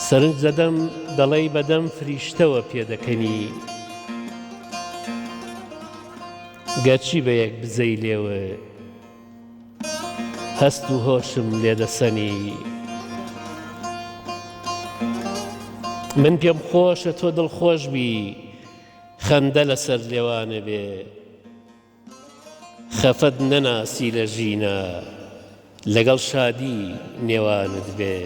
سەرنج دەدەم دەڵێی بەدەم فریشتەوە پێدەکەنی گەرچی بە یەک بزەی لێوە هەست و هۆشم لێدەسەنی من پێم خۆشە تۆ دڵخۆش بی خەندە لەسەر لێوانە بێ خەفەت نەناسی لە ژینە لەگەڵ شادی نێوانت بێ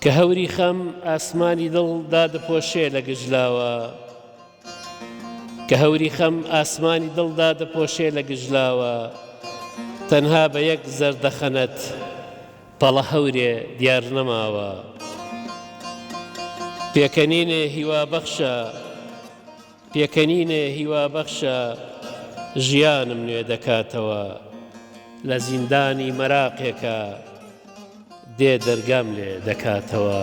کە هەوری خەم ئاسمانی دڵ دادەپۆشێ لە گژلاوە کە هەوری خەم ئاسمانی دڵ دادەپۆشێ لە گژلاوە تەنها بە یەک زەردەخەنەت پەڵە هەورێ دیار نەماوە پێکەنینێ هیوا بەخشە ژیانم نوێ دەکاتەوە لە زیندانی مەراقێکە دێ دەرگام لێ دەکاتەوە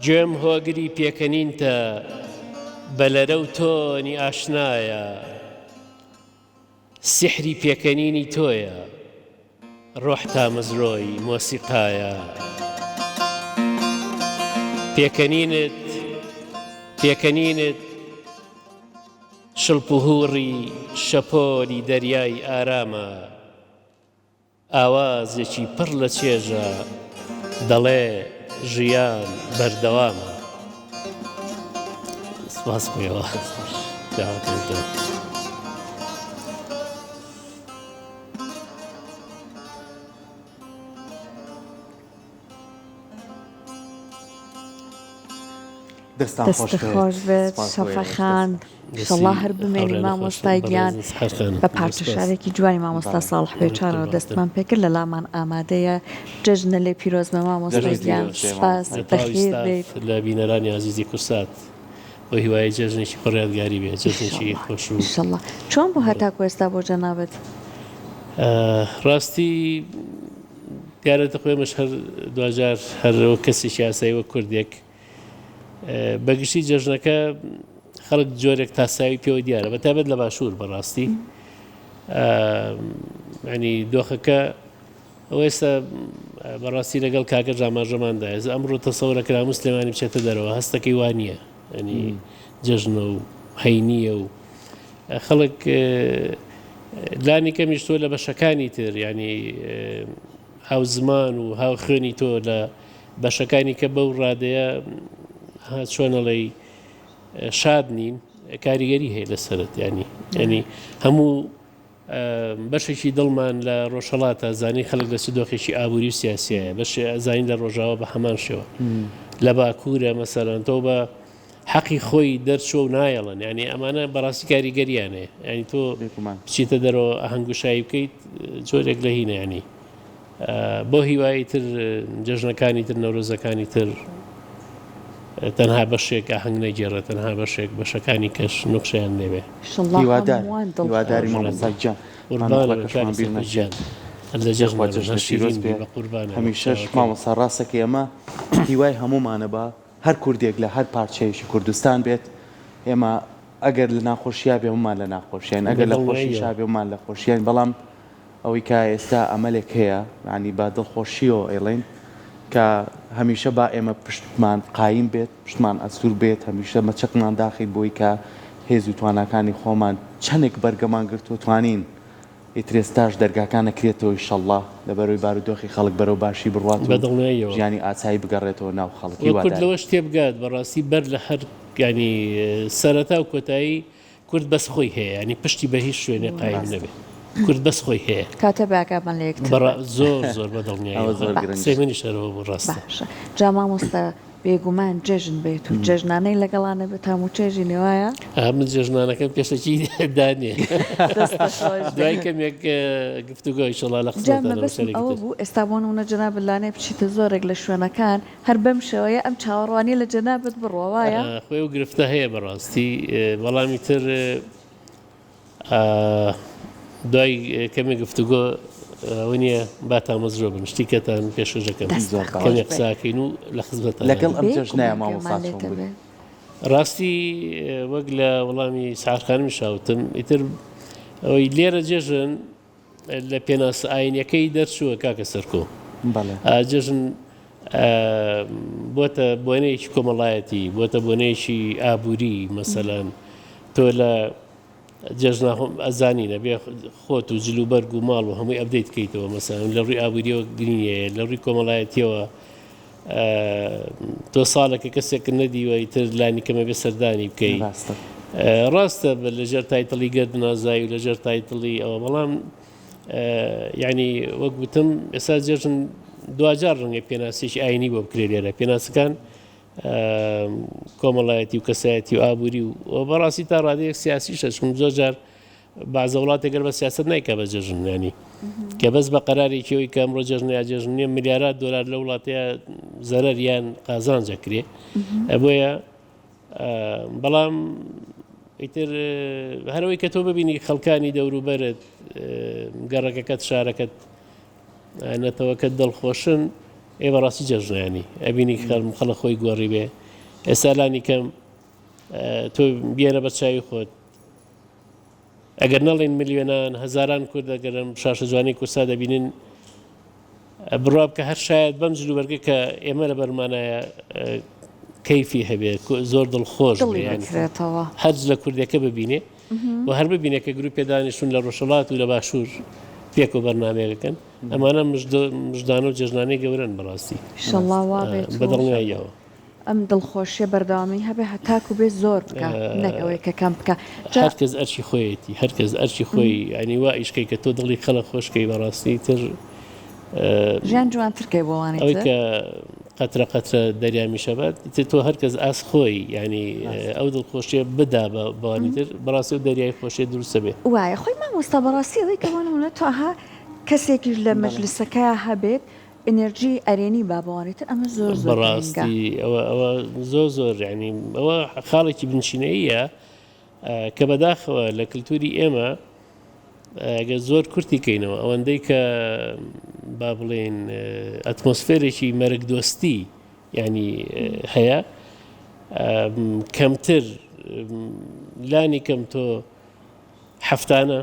گوێم هۆگری پێکەنینتە بە لەرە و تۆنی ئاشنایە سحری پێکەنینی تۆیە ڕۆح تا مزرۆی مۆسیقایە پێکەنینت شڵپوهوڕی شەپۆلی دەریای ئارامە ئاوازێکی پڕ لە چێژە دەڵێ ژیان بەردەوامە سپاس بۆیەوە دەستان خۆش بێت شەفەخان ئینشەڵڵا هەر بمێنی مامۆستای گیان بە پارچەشارێکی جوانی مامۆستا ساڵح پێچارەوە دەستمان پێکرد لە لامان ئامادەیە جەژنە لێ پیرۆز بە مامۆستای گیان سپاس بەخێر بێت لە بینەرانی عەزیزی کورسات بۆ هیوای جەژنێکی پڕ یادگاری بێت جەژنێکی خۆش و ئینشەڵڵا چۆن بوو هەتاکو ئێستا بۆ جەنابەت ڕاستی دیارە دەخوێمەش هەر دوجار هەرەوە کەسێکی ئاسایی وە کوردێک بەگشتی جەژنەکە خەڵک جۆرێک تاساوی پێوە دیارە بەتایبەت لە باشوور بەڕاستی ینی دۆخەکە ئەو ئێستا بەڕاستی لەگەڵ کاکە ژاماژەماندایە ئەمڕۆ تەسەورەکرا موسڵمانی بچێتە دەرەوە هەستەکەی وانە ینی جەژنە و هەینیە و خەڵک لانی کەمیش تۆ لە بەشەکانی تر ینی هاو زمان و هاو خوێنی تۆ لە بەشەکانی کە بەو ڕادەیە چۆنەڵی شاد نین کاریگەری هەیە لەسەرت ینی هەموو بەشێکی دڵمان لە ڕۆژهەڵاتە زانی خەڵک لە دۆخێکی ئابووری و سیاسیایە بەشێ ئەزانین لە ڕۆژاوە بە هەمان شێوە لە باکوورە مەسەرەن تۆ بە حەقی خۆی دەرچۆ و نایەڵن ینی ئەمانە بەڕاستی کاریگەریانێ ینی تۆ بچیتە دەرەوە ئاهەنگوشایی بکەیت جۆرێک لە هینە ینی بۆ هیوایی تر جەژنەکانی تر نەورۆزەکانی تر تەنها بەشێک ئاهەنگ نەگێڕێت تەنها بەشێک بەشەکانی کەش نوقشیان نەبێ هیواداری مامۆستاجان هەمیشەش مامۆستا ڕاستەکە ئێمە هیوای هەمومانە بە هەر کوردێک لە هەر پارچەیەکی کوردستان بێت ئێمە ئەگەر لە ناخۆشییا بێ هەمومان لە ناخۆشیان ئەگەر لە خۆشیشا بێ هەمومان لە خۆشیان بەڵام ئەوەی کە ئێستا ئەمەلێک هەیە ینی با دڵخۆشیەوە ئێڵین کە هەمیشە با ئێمە پشتمان قایم بێت پشتمان ئەسوور بێت هەمیشە مەچەقمان داخیت بۆی کە هێز و توانەکانی خۆمان چەندێک بەرگەمان گرت و توانین ئیترێستاش دەرگاکان نەکرێتەوە ئینشەڵڵا لەبەرەوەی بارودۆخی خەڵک بەرەو باشی بڕوات بەدڵنیاییەوە ژیانی ئاسایی بگەڕێتەوە ناو خەڵکی کورد لەوەش تێبگات بەڕاستی بەر لە هەر ینی سەرەتا و کۆتایی کورد بەس خۆی هەیە ینی پشتی بە هیچ شوێنێ قایم نەبێت کورد بەس خۆی هەیە کاتە باکمان لێک زۆر بەدڵنیایی منی شەرەوە بۆ ڕاستە جا مامۆستا بێگومان جێژن بێت و جێژنانەی لەگەڵانە بێت هەموو چێژی نێوایە من جێژنانەکەم پێشەکی دانێ دوای کەمێک گفتوگۆی شڵا لە ئەوە بوو ئێستا بۆ نمونە جەنابەت لانێ بچیتە زۆرێک لە شوێنەکان هەر بەم شێوەیە ئەم چاوەڕوانی لە جەنابەت بڕۆوایە خۆی و گرفتە هەیە بەڕاستی بەڵامی تر دوای کەمێک گفتوگۆ ئەوە با تا مەزرۆ بن شتێکەتان پێشەژەکەم کەمێک قساکەین و لە خزمەتان لەگەڵ ئەم جەژنایە مامۆستا چۆن بووی؟ ڕاستی وەک لە وەڵامی سعادخانم شاوتم ئیتر ئەوەی لێرە جێژن لە پێناس ئاینەکەی دەرچووە کاکە سەرکۆ جێژن بۆتە بۆنەیەکی کۆمەڵایەتی بۆتە بۆنەیەکی ئابووری مەسەلەن تۆ لە جێژنا ئەزانینە بێ خۆت و جلوبەرگ و ماڵ و هەمووی ئەبدەیت بکەیتەوە مەسەلەن لە ڕووی ئابووریەوە گرنگەیە لە ڕووی کۆمەڵایەتیەوە تۆ ساڵێکە کەسێک نەدیوە ئیتر لانی کەمە بێ سەردانی بکەیت ڕاستە لەژێر تایتڵی گەرد نازایی و لەژێر تایتڵی ئەوە بەڵام یعنی وەک گوتم ئێستا جێژن دوجار ڕەنگە پێناسێکی ئاینی بۆ بکرێ لێرە پێناسەکان کۆمەڵایەتی و کەسایەتی و ئابووری و بەڕاستی تا ڕادەیەک سیاسیشە چون زۆر جار بەعزە وڵاتێکگەر بە سیاست نایکە بە جێژنانی کە بەس بە قەرارێکیەوەی کە ئەمڕۆ جێژنیا جێژنیە ملیارات دۆلار لە وڵاتەیە زەرەر یان قازانجە کرێ بۆیە بەڵام ئیتر هەرەوەی کە تۆ ببینی خەڵکانی دەوروبەرت گەڕەکەکەت شارەکەت نەتەوەکەت دڵخۆشن ئێوە ڕاستی جێژنیانی ئەبینی خەڵە خۆی گۆڕی بێ ئێستا لانی کەم تۆ بێنە بە چاوی خۆت ئەگەر نەڵێن ملیۆنان هەزاران کورد دەگەرم شاشە جوانی کورسا دەبینن بڕاب کە هەر شاید بەم جلوبەرگە کە ئێمە لە بەرمانایە کەیفی هەبێت زۆر دڵخۆش هەرج لە کوردەکە ببینێ و هەر ببینێت کە گروپی دانیشتون لە ڕۆژهەڵات و لە باشوور پێک و بەرنامەیەکەن ئەمانە مژدان و جێژنانەی گەورن بەڕاستی بەدڵنیاییەوە ئەم دڵخۆشیە بەردەوامی هەبێ هەتاکو بێ زۆر بکە نەکەوەی کە کەم بکە هەرکەس ئەرچی خۆیەتی هەرکەس ئەرچی خۆی ئەنی وا ئیشکەی کە تۆ دڵی خەڵە خۆشکەی بەڕاستی تر ژیان جوانترکەی بۆوانێت ئەوەی کە قەترە قەترە دەریامی شەبات تۆ هەرکەس ئاس خۆی ینی ئەو دڵخۆشیە بدا بەوانی تر بەڕاستی و دەریای خۆشیە دروستە بێ وایە خۆی مامۆستا بەڕاستی ئەوەی کەوانە تۆها کەسێکیش لە مەجلیسەکە هەبێت ئەنێرجی ئەرێنی بابوانێتتر ئەمە زۆر بەڕاستی ئەوە زۆر ینی ئەوە خاڵێکی بنشینەیە کە بەداخەوە لە کللتوری ئێمە ئەگە زۆر کورتی کەینەوە ئەوەندەی کە با بڵێن ئەتمۆسفێرێکی مەرگ دۆستی ینی هەیە کەمتر لانی کەم تۆ هەفتانە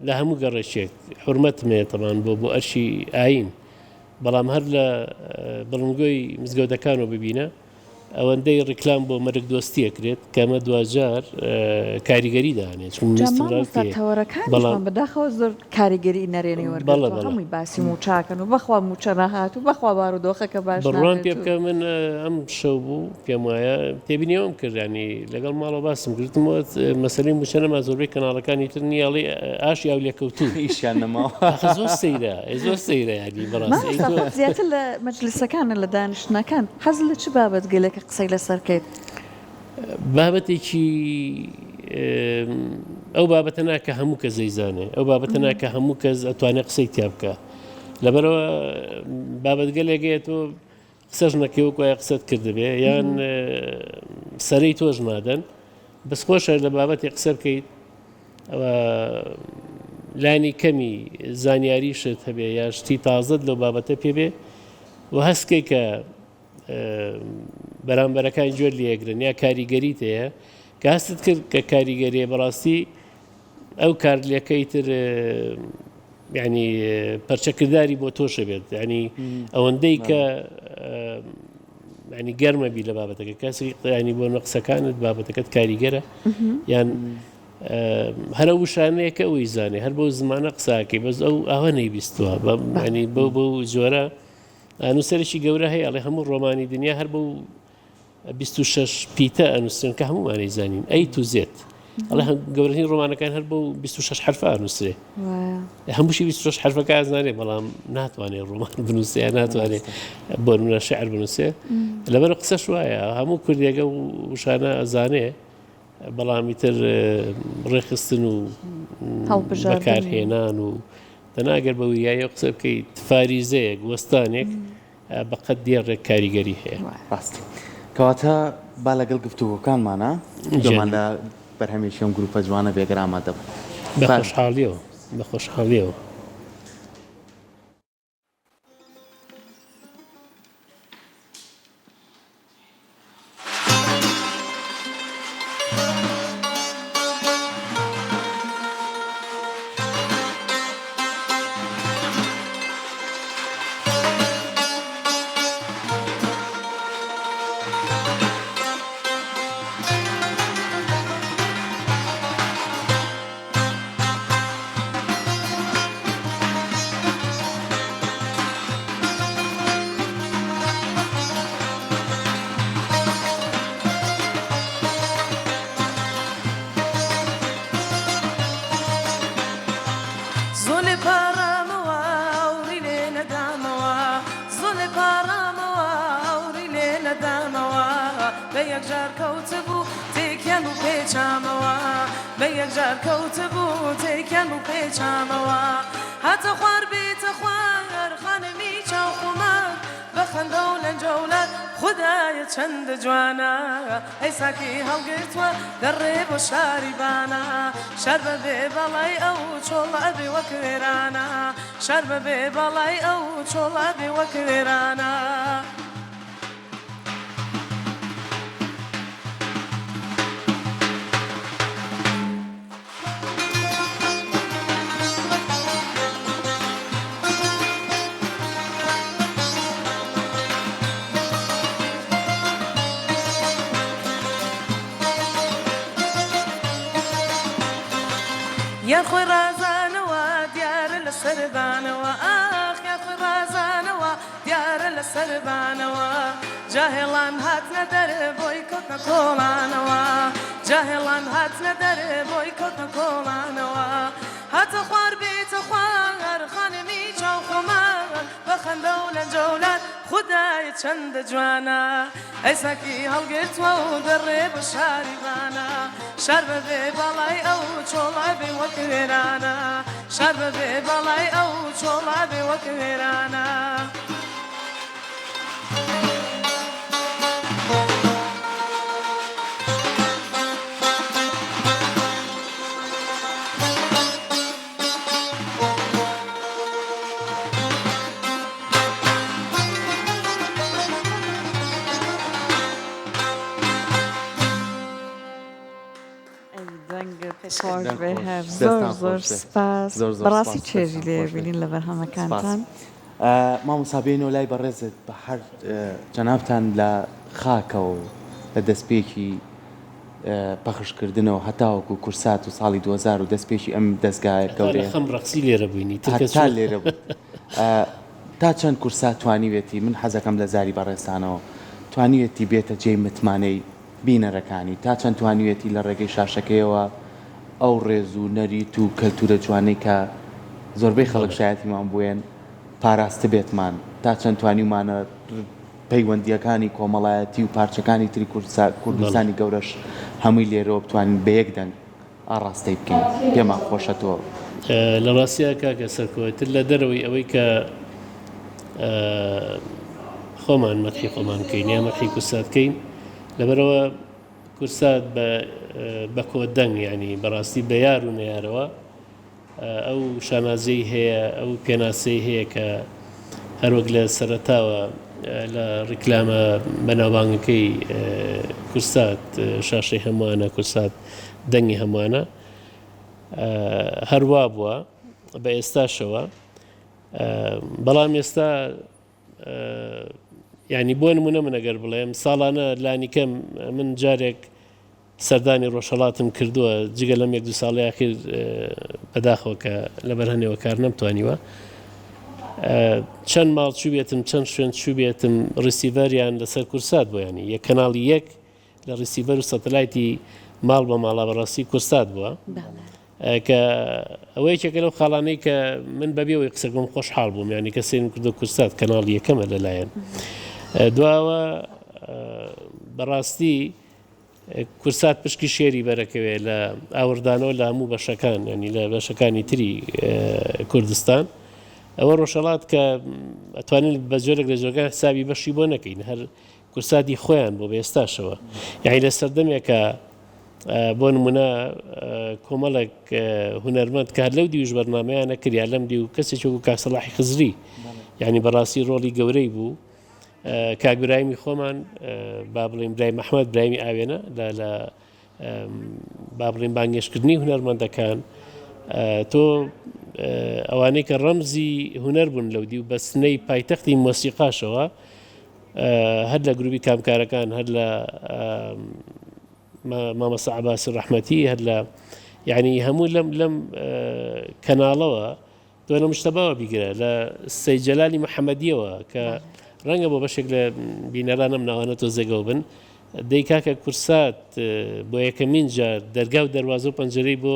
لە هەموو گەڕێکێک حرمەتمێ تەمان بۆ ئەرشی ئاین بەڵام هەر لە بڵنگۆی مزگەوتەکانەوە ببینە ئەوەندەی ڕیکلام بۆ مەرگ دۆستیە کرێت کەمە دوجار کاریگەری دانێت بەداخەوە زۆر کاریگەری نەرێنی وەرگەڵی باسی موچاکەن و بەخوا موچە نەهات و بەخوا بارودۆخەکە باش بڕوان پێ بکە من ئەم شەو بوو پێم وایە تێبینیەوەم کردانی لەگەڵ ماڵەوە باسم کردمەوە مەسەلەی موچە نەما زۆربەی کەناڵەکانی تر نیاڵی ئاشی ئەو لێکەوتوو ئیشیان نەماوە زۆر سەیرە زۆر سەیرە ینی بەڕاستی زیاتر لە مەجلیسەکانە لە دانیشتنەکان حەز لە چ بابەت گەلێکە قسەی لەسەرکەیت بابەتێکی ئەو بابەتە ناکە هەموو کەس زەیزانێ ئەو بابەتە ناکە هەموو کەس ئەتوانێت قسەی تیا بکە لەبەرەوە بابەتگەلێکەیە تۆ قسەش نەکەوە وایە قسەت کردبێ یان سەرەی تۆش نادەن بەس خۆشە لە بابەتی قسە بکەیت ئەوە لانی کەمی زانیاریشت هەبێ یا شتی تازت لەو بابەتە پێبێ و هەستکەی کە بەرامبەرەکان جۆر لێگرن یا کاریگەریت هەیە کە هەستت کرد کە کاریگەریە بەڕاستی ئەو کارلەکەی تر ینی پەرچەکردداری بۆ تۆشە بێت ینی ئەوەندەی کە ینی گەرمە بی لە بابەتەکە کەسی ینی بۆ نەقسەکانت بابەتەکەت کاریگەرە یان هەرە وشانەیە کە ئەوی زانێ هەر بۆ زمانە قساکەی بەس ئەو ئەوە نەیبیستووە ینی بۆ جۆرە نووسەرێکی گەورە هەیە ئەڵێ هەموو ڕۆمانی دنیا هەر بۆ 26 پیتە ئەنووسن کە هەمومانی زانین ئەی تو زێت ئەڵێ گەورەترین ڕۆمانەکان هەر بۆ 26 حرفە ئەنووسێ هەمووشی 26 حرفەکە ئازانێ بەڵام ناتوانێت ڕۆمان بنووسێ ناتوانێت بۆ نمونە شعر بنووسێ لەبەر قسەش وایە هەموو کوردێگە وشانە ئەزانێ بەڵامی تر ڕێخستن و بەکارهێنان و دەناگەر بە ویایە قسە بکەیت فاریزەیەک وەستانێک بەقەت دیێڕێک کاریگەری هەیە ڕاست کەواتە با لەگەڵ گفتوگۆکانمانە جۆمان لە بەرهەمێکی ئەم گروپە جوانە بێگەر ئامادە بن بە خۆشحاڵیەوە بەیەکجار کەوتبوو تێکیان و پێچامەوە بەیەکجار کەوتبوو تێکیان و پێچامەوە هاتە خوار بێتە خوار خانمی چاوخۆمان بەخەندە و لەنجەولات خودایە چەندە جوانە ئەی ساکی هەڵگرتووە دەڕێ بۆ شاری بانە شار بەبێ بەڵای ئەو چۆڵە بێ وەک وێرانە شار بەبێ بەڵای ئەو چۆڵە بێ وەک وێرانە یار خۆی ڕازانەوە دیارە لە سەربانەوە ئاخ یار خۆی ڕازانەوە دیارە لە سەربانەوە جاهێڵان هاتنە دەرێ بۆی کەوتنە کۆڵانەوە جاهێڵان هاتنە دەرێ بۆی کەوتنە کۆڵانەوە هاتە خوار بێتە خوار خانمی چاوخۆمان بەخەندە و لەنجەولات خودای چەندە جوانە ئەی ساکی هەڵگرتووە و دەڕێ بە شاری بانە شار بەبێ بەڵای ئەو چۆڵە بێ وەک وێرانە شار بەبێ بەڵای ئەو چۆڵە بێ وەک وێرانە خۆش بێ هەر زۆر زۆر سپاس بەڕاستی چێژی لێبینین لە بەرهەمەکانتان مامۆسابێنەوە لای بەڕێزت بە هەر جەنابتان لە خاکە و لە دەستپێکی پەخشکردنەوە هەتاوەکو کورسات و ساڵی 2000 و دەستپێکی ئەم دەستگایە گەورەیە خەم ڕەقسی لێرە بووینی تا لێرە بوو تا چەند کورسات توانیوێتی من حەزەکەم لە زاری بەڕێستانەوە توانیوێتی بێتە جێی متمانەی بینەرەکانی تا چەند توانیوێتی لە ڕێگەی شاشەکەیەوە ئەو ڕێز و نەریت و کەلتورە جوانەی کە زۆربەی خەڵک شایەتیمان بووێن پاراستە بێتمان تا چەند توانیمانە پەیوەندیەکانی کۆمەڵایەتی و پارچەکانی تری کوردستانی گەورەش هەمووی لێرەوە بتوانین بە یەک دەنگ ئاڕاستەی بکەین پێمان خۆشەتەوە لە ڕاستیە کاکە سەرکەوتر لە دەرەوەی ئەوەی کە خۆمان مەدحی خۆمان بکەین یا مەدحی کورسات بکەین لەبەرەوە کورسات بە کۆدەنگ یعنی بەڕاستی بە یار و نەیارەوە ئەو شانازەی هەیە ئەو پێناسەی هەیە کە هەروەک لە سەرەتاوە لە ڕیکلامە بەناوبانگەکەی کورسات شاشەی هەمووانە کورسات دەنگی هەمووانە هەروە بووە بە ئێستاشەوە بەڵام ئێستا یعنی بۆ نمونە من ئەگەر بڵێم ساڵانە لانیکەم من جارێک سەردانی ڕۆژهەڵاتم کردووە جگە لەم 1-2 ساڵی ئاخیر بەداخەوە کە لەبەر هەنێوە کار نەمتوانیوە چەند ماڵ چوو بێتم چەند شوێن چوو بێتم ڕیسیڤەریان لەسەر کورسات بۆ ینی یەک کەناڵی یەک لە ڕیسیڤەر و سەتەلایتی ماڵ بە ماڵا بەڕاستی کورسات بووە کە ئەوەیەکێکە لەو خاڵانەی کە من بەبێەوەی قسەکەم خۆشحاڵ بووم ینی کەسێن کردو کورسات کەناڵی یەکەمە لەلایەن دواوە بەڕاستی کورسات پشکی شێری بەرەکەوێت لە ئاوردانەوە لە هەموو بەشەکان ینی لە بەشەکانی تری کوردستان ئەوە ڕۆژهەڵات کە ئەتوانین بە جۆرێک لە جۆرگان حسابی بەشی بۆ نەکەین هەر کورساتی خۆیان بۆ بێستاشەوە یعنی لە سەردەمێکە بۆ نمونە کۆمەڵێک هونەرمەند کار لەو دیوش بەرنامەیانە کریا لەم دی و کەسێک وەکو کاکسەڵاحی خزری یعنی بەڕاستی ڕۆڵی گەورەی بوو کاگبرایمی خۆمان با بڵێم برای مەحمەد برایمی ئاوێنە لە با بڵێم بانگێشکردنی هونەرمەندەکان تۆ ئەوانەی کە ڕەمزی هونەر بوون لەو دی و بە سنەی پایتەختی مۆسیقاشەوە هەر لە گروپی کامکارەکان هەر لە مامەستا عەباسی ڕەحمەتی هەر لە یعنی هەموو لەم کەناڵەوە دوێنە مشتەباوە بیگرە لە سەید جەلالی محەممەدیەوە کە ڕەنگە بۆ بەشێک لە بینەرانە مناوانە تۆزێگەوە بن دەی کاکە کورسات بۆ یەکەمین جار دەرگا و دەواازە و پەنجەرەی بۆ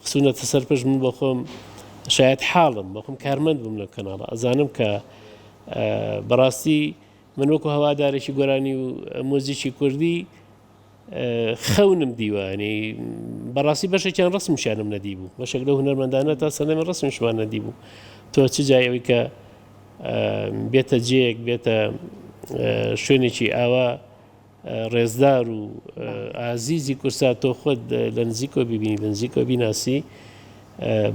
خسوونەتە سەرپەش من بۆ خۆم شاید حاڵم بۆ خۆم کارمەند بووم لە کەناڵە ئەزانم کە بەڕاستی من وەکو هەوادارێکی گۆرانی و مۆزیکی کوردی خەونم دیوانی بەڕاستی بەشێکیان ڕسمشانم نەدی بوو بەشێک لە هونەرمەندانە تا سەدەمە ڕسمشمان نەدی بوو تۆ چ جایەوەی کە بێتە جێیەک بێتە شوێنێکی ئاوا ڕێزدار و ئازیزی کورسات تۆ خۆت لە نزیکۆ ببینی لە نزیکۆ بیناسی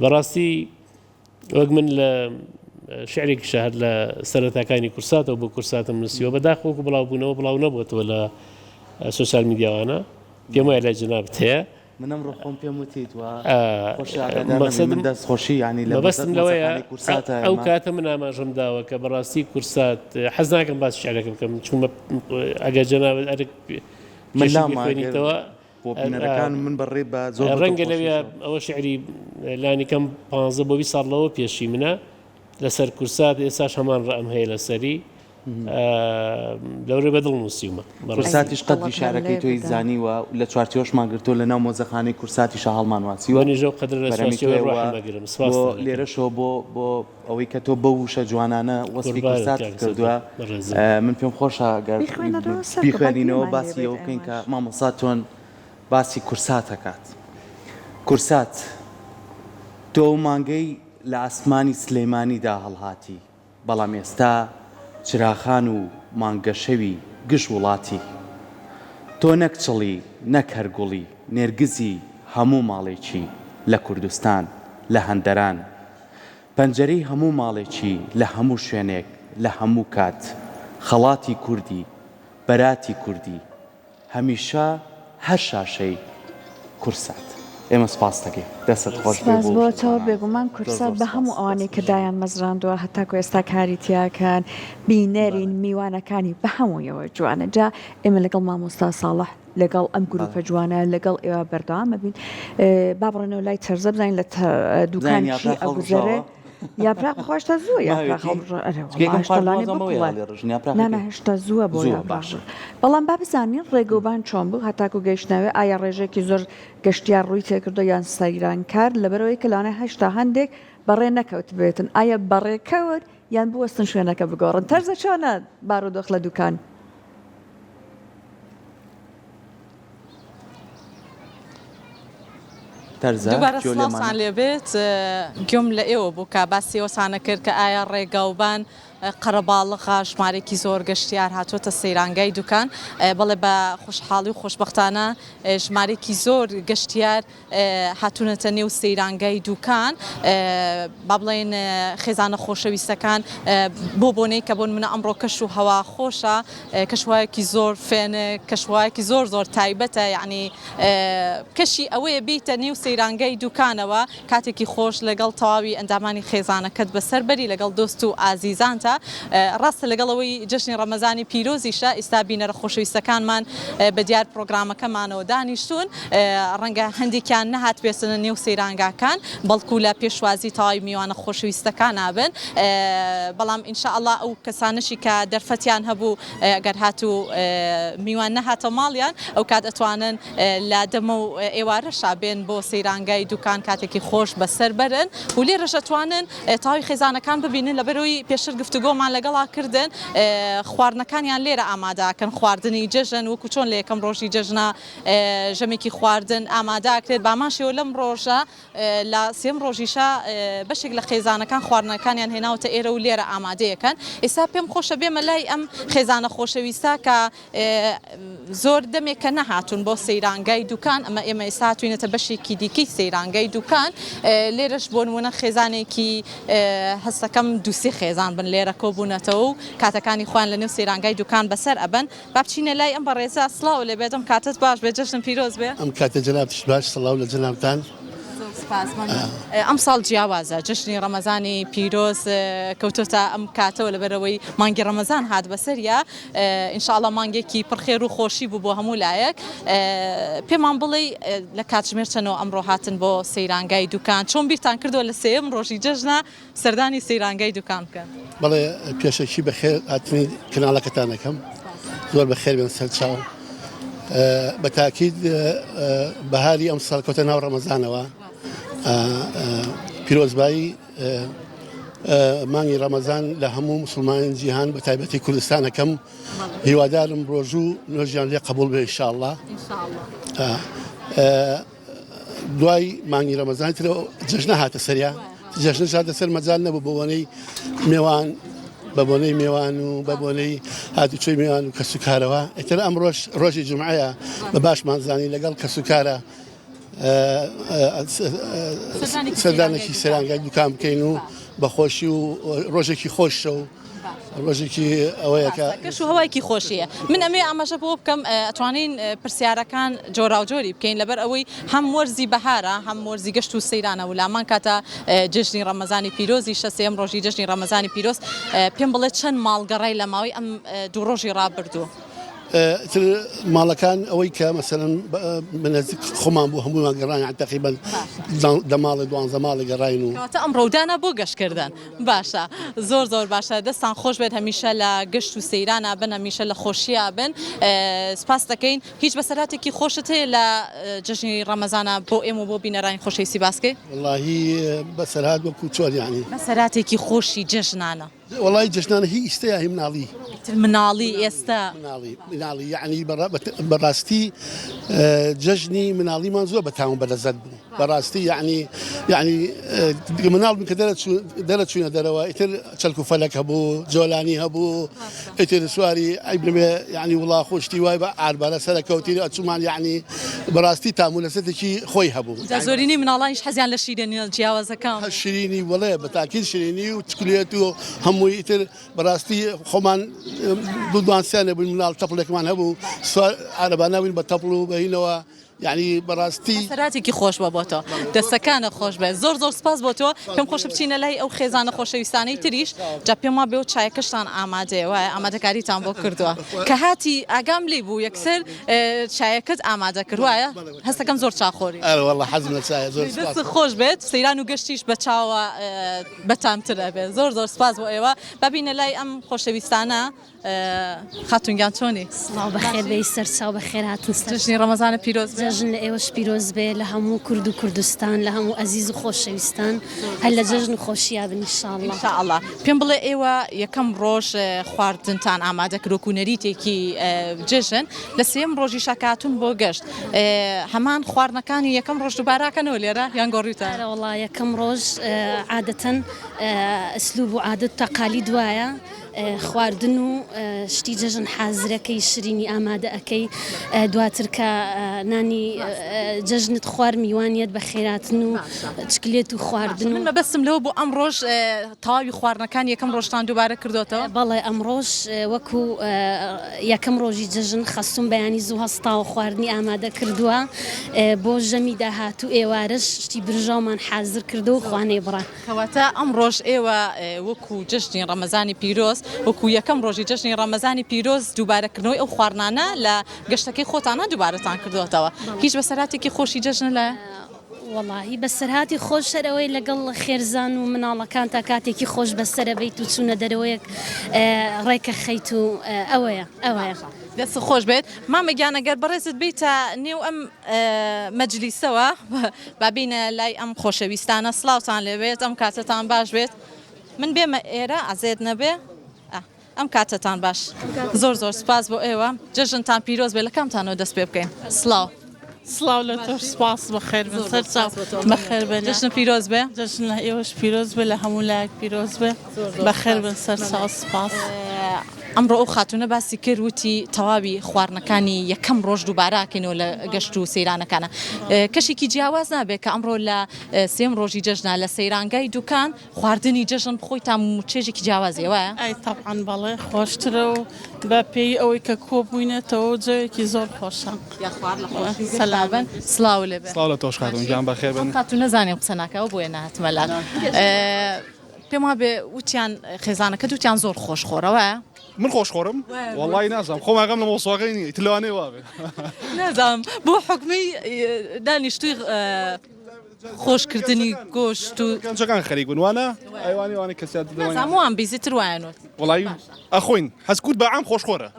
بەڕاستی وەک من لە شعرێکی شەهر لە سەرەتاکانی کورساتەوە بۆ کورساتم نووسیوە بەداخۆکو بڵاوبوونەوە بڵاو نەبووەوە لە سوسیال میدیاوانە پێم وایە لای جنابت هەیە منم ڕۆخۆم پێم وتیت من دەستخۆشی ینی لە بەستم لەوەیە ئەو کاتە من ئاماژەم داوە کە بەڕاستی کورسات حەز ناکەم باسی شعرەکە بکەم چونمە ئەگەر جەنابەت ئەرک خوێنیتەوە بۆ بینەرەکان من بەڕێ بە زۆر ڕەنگە لەوێ ئەوە شعری لانیکەم 15 بۆ 20 ساڵ لەوە پێشی منە لەسەر کورسات ئێستاش هەمان ڕەم هەیە لەسەری لەورێ بەدڵ نووسیمە کورساتیش قەدی شارەکەی تۆی زانیوە لە چوارچێوەشمان گرتۆ لە ناو مۆزەخانەی کورساتی شە هەڵمان واسیوە نیژە قەدر لێرەشەوە بۆ ئەوەی کە تۆ بە وشە جوانانە وەسفی کورسات کردووە من پێم خۆشە بیخوێنینەوە باسی ئەوە بکەین کە مامۆستا تۆن باسی کورسات دەکات کورسات تۆ مانگەی لە ئاسمانی سلەیمانیدا هەڵهاتی بەڵام ئێستا چراخان و مانگەشەوی گشت وڵاتی تۆ نەکچڵی نەک هەرگوڵی نێرگزی هەموو ماڵێکی لە کوردستان لە هەندەران پەنجەرەی هەموو ماڵێکی لە هەموو شوێنێک لە هەموو کات خەڵاتی کوردی بەراتی کوردی هەمیشە هەر شاشەی کورسات ئێمە سپاس دەکەین دەستت خۆش بۆتەوە بێگومان کورسات بە هەموو ئەوانەی کە دایان مەزراندووە هەتاکو ئێستا کاری تیاکەن بینەرین میوانەکانی بە هەموویەوە جوانە جا ئێمە لەگەڵ مامۆستا ساڵح لەگەڵ ئەم گروپە جوانە لەگەڵ ئێوە بەردەوامە بین با بڕێنەوە لای تەرزە بزانین لە دوکانشی ئەگوزەرێ یاپراق خۆشتە زووە هێشتا زووە بۆ باش بەڵام با بزانین ڕێگەوبان چۆن بوو هەتاکو گەیشتنەوە ئایا ڕێژێکی زۆر گەشتیار ڕووی تێکردو یان سەیرانکار لەبەرەوەی کە لەوانەیە هەشتا هەندێک بەڕێ نەکەوت بێتن ئایا بەڕێکەوت یان بوەستن شوێنەکە بگۆڕن تەرزە چۆنە بارودۆخ لە دوکان دووبارە سڵاوتان لێبێت گوێم لە ئێوە بوو کە باسی ئەوسانە کرد کە ئایا ڕێگاوبان قەرەباڵغا ژمارێکی زۆر گەشتیار هاتوۆتە سەیرانگای دوکان بەڵێ بە خۆشحاڵی و خۆشبەختانە ژمارێکی زۆر گەشتیار هاتوونەتە نێو سەیرانگای دوکان با بڵێن خێزانە خۆشەویستەکان بۆ بۆنەی کە بۆن منە ئەمڕۆ کەش و هەوا خۆشە کەشوایەکی زۆر فێنە کەشوایەکی زۆر زۆر تایبەتە یعنی کەشی ئەوەیە بیتە نێو سەیرانگای دوکانەوە کاتێکی خۆش لەگەڵ تەواوی ئەندامانی خێزانەکەت بەسەربەری لەگەڵ دۆست و ئازیزانتە ڕاستە لەگەڵەوەی جشنی ڕەمەزانی پیرۆزیشە ئێستا بینەرە خۆشەویستەکانمان بە دیار پرۆگرامەکەمانەوە دانیشتون ڕەنگە هەندێکیان نەهات بێسنە نێو سەیرانگاکان بەڵکو لە پێشوازی تەواوی میوانە خۆشەویستەکان نابن بەڵام ئینشاءالله ئەو کەسانشی کە دەرفەتیان هەبوو ئەگەر هاتوو میوان نەهاتە ماڵیان ئەو کات ئەتوانن لە دەمە و ئێوارەشا بێن بۆ سەیرانگای دوکان کاتێکی خۆش بەسەر بەرن و لێرەش ئەتوانن تەواوی خێزانەکان ببینن لەبەرەوەی پێشتر گفتوگۆمان لەگەڵا کردن خواردنەکانیان لێرە ئامادەکەن خواردنی جەژن وەکو چۆن لە یەکەم ڕۆژی جەژنە ژەمێکی خواردن ئامادەکرێت باماشەوە لەم ڕۆژە لە سێم ڕۆژیشە بەشێک لە خێزانەکان خواردنەکانیان هێناوتە ئێرە و لێرە ئامادەیەکەن ئێستا پێم خۆشە بێمە لای ئەم خێزانە خۆشەویستە کە زۆر دەمێک کە نەهاتون بۆ سەیرانگای دوکان ئەمە ئێمە ئێستا هاتوینەتە بەشێکی دیکەی سەیرانگای دوکان لێرەش بۆ نمونە خێزانێکی هەستەکەم دووسێ خێزان بن لێرە کۆبوونەتەوە و کاتەکانی خۆیان لە نێو سەیرانگای دوکان بەسەر ئەبن با بچینە لای ئەم بەڕێزە سڵاو لێ بێتم کاتت باش بێ جەژن پیرۆز بێ ئەم کاتە جەنابتش باش سڵاو لە جەنابتان ئەم ساڵ جیاوازە جشنی ڕەمەزانی پیرۆز کەوتۆتە ئەم کاتەوە لەبەرەوەی مانگی ڕەمەزان هات بەسەریە ئینشاءڵڵا مانگێکی پڕخێر و خۆشی بوو بۆ هەموو لایەک پێمان بڵێ لە کاتژمێر چەنەوە ئەمڕۆ هاتن بۆ سەیرانگای دوکان چۆن بیرتان کردووە لە سێم ڕۆژی جەژنە سەردانی سەیرانگای دوکان بکەن بەڵێ پێشەکی بەخێر هاتنی کەناڵەکەتانەکەم زۆر بەخێر بێن سەر چاو بە تاکید بەهاری ئەم ساڵ کەوتە ناو ڕەمەزانەوە پیرۆزبایی مانگی ڕەمەزان لە هەموو مسلمانانی جیهان بە تایبەتی کوردستانەکەم هیوادارم ڕۆژوو نوێژیان لێ قبول بێ ئینشاءڵڵا دوای مانگی ڕەمەزان ترە جەژنە هاتە سەریا جەژنەش هاتە سەر مەجال نەبوو بە بۆنەی میێوان بە بۆنەی میێوان و بە بۆنەی هاتوچۆی میێوان و کەسوکارەوە ئێتر ئەم ڕۆژی جمعەیە بە باشمانزانی لەگەڵ کەسوکارە سەردانێکی سەرانگای دوکان بکەین و بەخۆشی و ڕۆژێکی خۆشە و ڕۆژێکی ئەوەیەکە کەش و هەوایکی خۆشیە من ئەمێ ئاماژە بۆ بکەم ئەتوانین پرسیارەکان جۆرا و جۆری بکەین لەبەر ئەوەی هەم وەرزی بەهارە هەم وەرزی گەشت و سەیرانە و لامان کاتە جژنی ڕەمەزانی پیرۆزی شەسێم ڕۆژی جژنی ڕەمەزانی پیرۆز پێم بڵێ چەند ماڵگەڕای لە ماوەی ئەم دوو ڕۆژی ڕابردووە ماڵەکان ئەوەی کە مەسەرەن نزیک خۆمان بوو هەموومان گەڕان تقریبا دە ماڵی دوانزە ماڵی گەڕاین و کەواتە ئەم ڕەودانە بۆ گەشتکردن باشە زۆر باشە دەستان خۆش بێت هەمیشە لە گەشت و سەیرانە بن هەمیشە لە خۆشیە بن سپاس دەکەین هیچ بەسەراتێکی خۆشت هەیە لە جژنی ڕەمەزانە بۆ ئێمە بۆ بینەڕانی خۆشەی سیباسکەی واللهی بەسەرات وەکو چۆن یعنی بەسەراتێکی خۆشی جژنانە والله جژنانە هی ئیستەیە هی مناڵی ئێستا مناڵی یعنی بەڕاستی جژنی مناڵیمان زۆر بەتاون بەلەزەت بوو بەڕاستی یعنی مناڵ بن کە دەرەچوونە دەرەوە ئیتر چەلک و فەلەک هەبوو جۆلانی هەبوو ئیتر سواری ئەیبنێ یعنی وڵا خۆشتی وای بە ئاربارە سەرەکەوتی ئەچوومان یعنی بەڕاستی تامولەسەتێکی خۆی هەبوو زۆرینی مناڵانیش حەزیان لە شیرینی جیاوازەکان شیرینی وڵێ بە تاکید شیرینی و چکولێت و هەمووی ئیتر بەڕاستی خۆمان دوانسیانە بووین مناڵ تەپڵێکمان هەبوو عارەبانەوین بە تەپڵ و بەهینەوە یعنی بەڕاستی سەراتێکی خۆش بە بۆ تۆ دەستەکانە خۆش بێت زۆر سپاس بۆ تۆ پێم خۆشە بچینە لای ئەو خێزانە خۆشەویستانەی تریش جا پێم وا بێ و چایەکەشتان ئامادەیە وایە ئامادەکاریتان بۆ کردووە کە هاتی ئاگام لێ بوو یەکسەر چایەکەت ئامادە کردوایە هەستەکەم زۆر چاخۆری والله حەزم لە چایە زۆر دەست خۆش بێت سەیران و گەشتیش بە چاوە بەتامترە بێت زۆر سپاس بۆ ئێوە ببینە لای ئەم خۆشەویستانە خاتونگیان چۆنی سڵاو بەخێر بێی سەر چاو بەخێر هاتن جژنی ڕەمەزانە پیرۆز جژن لە ئێوەش پیرۆز بێ لە هەموو کورد و کوردستان لە هەموو ئەزیز و خۆشەویستان هەر لە جژن و خۆشییا بن ئینشاءڵڵا پێم بڵێ ئێوە یەکەم ڕۆژ خواردنتان ئامادە کرۆ و نەریتێکی جژن لە سێم ڕۆژی شەکاتون بۆ گەشت هەمان خواردنەکانی یەکەم ڕۆژ دووباراکەنەوە لێرە یان گۆڕیتان وڵا یەکەم ڕۆژ عادەتەن ئەسلوب و عادەت تەقالی دوایە خواردن و شتی جژن حازرەکەی شرینی ئامادە ئەەکەی دواتر کە نانی جژنت خوار میوانیت بە خێراتن و چکلێت و خواردن من بەبستم لەوە بۆ ئەم ڕۆژ تاوی خواردنەکان یەکەم ڕۆژتان دووبارە کردوتەوە بەڵێ ئەم ڕۆژ وەکو یەکەم ڕۆژی جژن خەستم بەیانی زوو هەستا و خواردنی ئامادە کردووە بۆ ژەمی داهاتوو ئێوارش شتی برژاومان حازر کردو و خوانێ بڕە کەواتە ئەم ڕۆژ ئێوە وەکو جژنی ڕەمەزانی پیرۆز وەکو یەکەم ڕۆژی جژنی ڕەمەزانی پیرۆز دووبارەکردنەوەی ئەو خواردنانە لە گەشتەکەی خۆتانە دووبارەتان کردوتەوە هیچ بەسەراتێکی خۆشی جژن لە وڵی بەسەرهاتی خۆش سەرەوەی لەگەڵ خێرزان و مناڵەکان تا کاتێکی خۆش بەسرە بیت و چوونە دەرەوەیەک ڕێکە خەیت و ئەوەیە دەست خۆش بێت مامەگیانەگەر بەڕێزت بیتە نێو ئەم مەجلیسەوە بابینە لای ئەم خۆشەویستانە سڵاوتان لێبێت ئەم کاتتان باش بێت من بێمە ئێرە ئازێت نەبێ ئەم کاتتان باش زۆر سپاس بۆ ئێوە جژنتان پیرۆز بێ لە کامتانەوە دەست پێ بکەین سڵاو سڵاو لە تۆش سپاس بەخێر بن سەر چاو بەخێر بێ جژن پیرۆز بێ جژن لە ئێوەش پیرۆز بێ لە هەموو لایەک پیرۆز بێ بەخێر بن سەر چاو سپاس ئەمڕۆ ئەو خاتونە باسی کرد وتی تەواوی خواردنەکانی یەکەم ڕۆژ دووباراکەینەوە لە گەشت و سەیرانەکانە کەشێکی جیاواز نابێت کە ئەمڕۆ لە سێم ڕۆژی جەژنە لە سەیرانگای دوکان خواردنی جەژن بخۆی تا چێژێکی جیاوازیەوە ئەی تەبعاً بەڵێ خۆشترە و بە پێی ئەوەی کە کۆبووینێتەوە جەوێکی زۆر خۆشە سەلامن سڵاو لێبێ سڵاو لە تۆش خاتون گیان بەخێر بن خاتو نەزانێ قسە ناکەوە بۆیە نهاتمە لات پێم وابێ وتیان خێزانەکە دوتیان زۆر خۆشخۆرەوە من خۆشخۆرم وەڵی نازانم خۆماگەم لە مۆسواقی نی تلوانێ وابێ نازانم بۆ حکمی دانیشتووی خۆشکردنی گۆشت و گەنجەکان خەریک بن وانە ئەیوانی وانە کەسیات زانوان بیزیتر وایەنوت وڵی ئەخۆین هەسکوت بە ئام خۆشخۆرە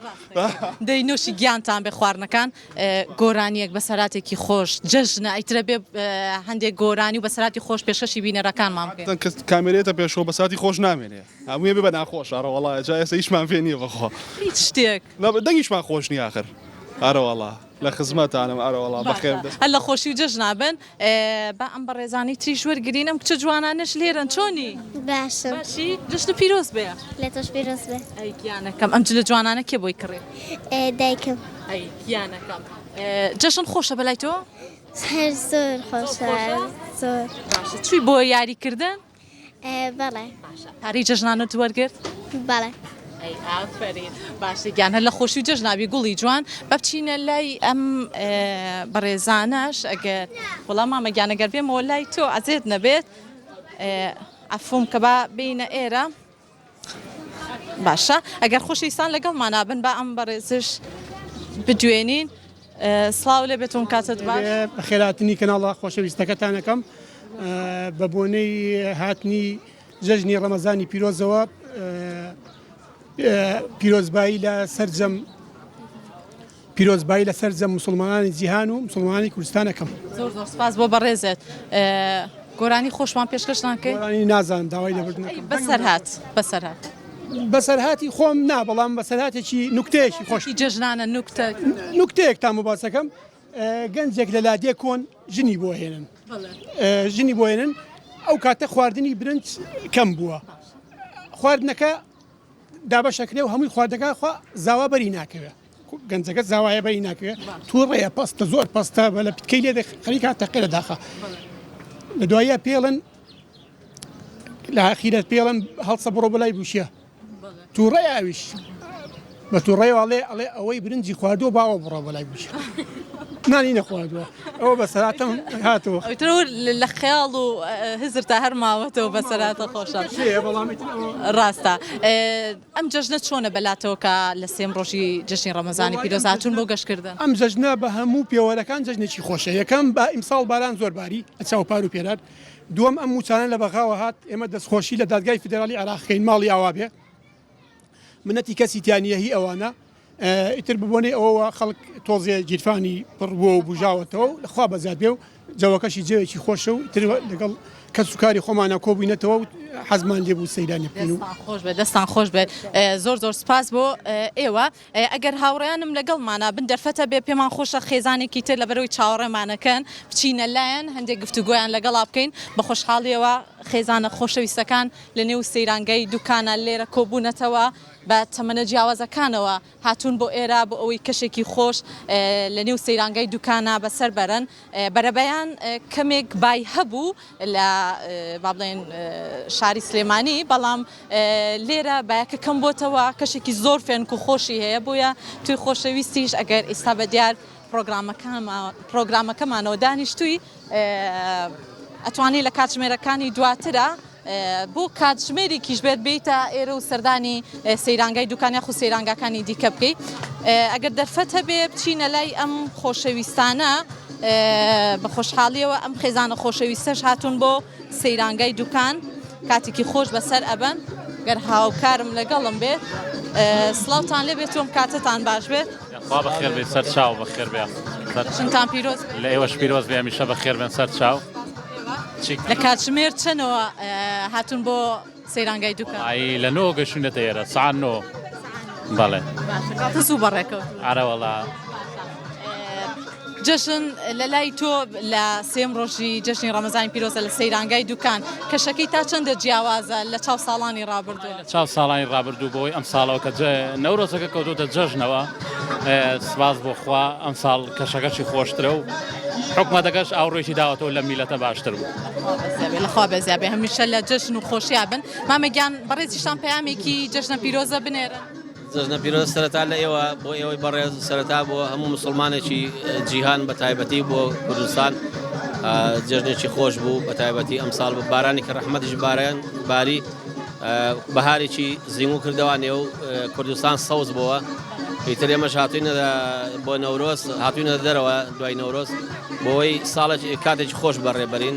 دەی نوۆشی گیانتان بێ خواردنەکان گۆرانیەک بە سەراتێکی خۆش جەژنە ئەیترە بێ هەندێک گۆرانی و بە سەراتی خۆش پێشەشی بینەرەکانمان بکەن کەس کامێرێتە پێشەوە بە ساتی خۆش نامێنێ هەموویە بێ بە ناخۆش ئارە وڵایە جا ئێستا هیچمان پێ نییە بەخوا هیچ شتێک دەنگیشمان خۆش نی آخر ئارە وڵا لە خزمەتانم ئارە وڵا بەخێر هەر لە خۆشی و جەژنابن با ئەم بە ڕێزانی تریش وەرگرینم کچە جوانانش لێرن چۆنی باشە باشی جشن پیرۆز بێ لە تۆش پیرۆز بێ ئەیگیانەکەم ئەم لە جوانانە کێ بۆی کڕێ دایکم ئەیگیانەکەم جەشن خۆشە بەلای تۆ هەر زۆر خۆشە زۆر چوی بۆ یاریکردن بەڵێ پارەی جەژنانت وەرگرت بەڵێ ئافرین باشە گیان هەر لە خۆشی و جەژنابی گوڵی جوان بچینە لای ئەم بەڕێزانەش ئەگەر وەڵام مامە گیانەگەر بێمەوە لای تۆ ئازێت نەبێت ئەفۆم کە با بینە ئێرە باشە ئەگەر خۆشەویستان لەگەڵمانابن با ئەم بەڕێزش بدوێنین سڵاو لێ بێتون کاتت باش بە خێراتنی کەناڵە خۆشەویستەکەتانەکەم بە بۆنەی هاتنی جەژنی ڕەمەزانی پیرۆزەوە پیرۆزبایی لە سەرجەم مسلمانانی جیهان و مسلمانانی کوردستانەکەم زۆر زۆر سپاس بۆ بەڕێزت گۆرانی خۆشمان پێشکەش ناکەی گۆرانی نازانم داوای لەبردنەکەم بەسەرهاتی خۆم نا بەڵام بەسەرهاتێکی نوکتەیەکی خۆشی جەژنانە نوکتەیەک تام باسەکەم گەنجێک لە لادێ کۆن ژنی بۆ هێنن ژنی بۆ هێنن ئەو کاتە خواردنی برنج کەم بووە خواردنەکە دابەشەکرێ و هەمووی خواردەکە خوا زاوا بەری ناکەوێت گەنجەکە زاوایە بەری ناکەوێت تووڕێە پستە زۆر پستە بە لە پتکەی لێ خەریکات تەقی لە داخە لە دوایە پێڵن لە ئاخیرەت پێڵن هەڵسە بڕۆ بەلای بوشە تووڕێ ئاویش بە تووڕێوەڵێ ئەڵێ ئەوەی برنجی خواردووە باوە بڕۆ بەلای بوشە نانی نەخواردووە ئەوە بەسەراتەم هاتەوە لە خەیاڵ و هزر تا هەر ماوەتەوە بەسەراتە خۆشە ڕاستە ئەم جەژنە چۆنە بەلاتەوە کە لە سێم ڕۆژی جەژنی ڕەمەزانی پیرۆزهاتوون بۆ گەشتکردن ئەم جەژنە بە هەموو پێوەرەکان جەژنێکی خۆشە یەکەم بە ئیمساڵ باران زۆر باری ئەچاو پار و پێرار دووەم ئەم موچانە لە بەغاوە هات ئێمە دەستخۆشی لە دادگای فیدرالی عێراقەکەین ماڵی ئاوا بێ منەتی کەسی تیانە هی ئەوانە ئیتر ببوونی ئەوەوە خەڵک تۆزیە گیرفانی پڕبووە و بژاوەتەوە لەخوا بەزاد بێ و جەوەکەشی جێوێکی خۆشە و تر لەگەڵ کەس سوکاری خۆمانە کۆبووینەتەوە و حەزمان لێ بوو سەیرانی بکەین و خۆش بێت دەستان خۆش بێت زۆر زۆر سپاس بۆ ئێوە ئەگەر هاوڕێیانم لەگەڵمانە بن دەرفەتە بێ پێمان خۆشە خێزانێکی تر لە بەرەوەی چاوەڕێمانەکەن بچینە لایەن هەندێک گفتوگۆیان لەگەڵا بکەین بە خۆشحاڵیەوە خێزانە خۆشەویستەکان لە نێو سەیرانگەی دوکانە لێرە کۆبوونەتەوە بە تەمەنە جیاوازەکانەوە هاتوون بۆ ئێرە بۆ ئەوەی کەشێکی خۆش لە نێو سەیرانگەی دوکانە بەسەر بەرن بەرەبەیان کەمێک بای هەبوو لە با بڵێن شاری سلێمانی بەڵام لێرە بایەکە کەم بۆتەوە کەشێکی زۆر فێنک و خۆشی هەیە بۆیە توی خۆشەویستیش ئەگەر ئێستا بە دیار پرۆگرامەکەمانەوە دانیشتووی ئەتوانی لە کاتژمێرەکانی دواترە بۆ کاتژمێرێکیش بێت بیتە ئێرە و سەردانی سەیرانگای دوکانیا خو سەیرانگاکانی دیکە بکەیت ئەگەر دەرفەت هەبێ بچینە لای ئەم خۆشەویستانە بە خۆشحاڵیەوە ئەم خێزانە خۆشەویستەش هاتوون بۆ سەیرانگای دوکان کاتێکی خۆش بەسەر ئەبن گەر هاوکارم لەگەڵم بێت سڵاوتان لێ بێتوم کاتتان باش بێت خوا بەخێر بێت سەر چاو بەخێر بێ شنتان پیرۆز لە ئێوەش پیرۆز بێ هەمیشە بەخێر بێن سەر چاو لە کاتژمێر چەنەوە هاتوون بۆ سەیرانگای دوکان لە نۆ گەشتونەتە ئێرە سعات نۆ بەڵێ زوو بەڕێکەوت ئارە وەڵا جەژن لە لای تۆ لە سێم ڕۆژی جەژنی ڕەمەزانی پیرۆزە لە سەیرانگای دوکان کەشەکەی تا چەندە جیاوازە لە چاو ساڵانی ڕابردوو چاو ساڵانی ڕابردوو بۆی ئەم ساڵەوە کە نەورۆزەکە کەوتوتە جەژنەوە سپاس بۆ خوا ئەم ساڵ کەشەکەشی خۆشترە و حکومەتەکەش ئاوڕێکی داوەتەوە لە میلەتە باشتر بوو لەخوا بەزیابێ هەمیشە لە جەژن و خۆشییا بن مامەگیان بەڕێزیشان پەیامێکی جەژنە پیرۆزە بنێرن جەژنە پیرۆز سەرەتا لە ئێوە بۆ ئێوەی بەڕێز سەرەتا بۆ هەموو مسلمانێکی جیهان بە تایبەتی بۆ کوردستان جەژنێکی خۆش بوو بە تایبەتی ئەم ساڵ بە بارانی کە ڕەحمەتیش باری بەهارێکی زیینگو کردوانێ و کوردستان سەوز بووە ئیتر ئێمەش هاتوینە بۆ نەورۆز هاتوینە دەرەوە دوای نەورۆز بۆەوەی ساڵێکی کاتێکی خۆش بەڕێبەرین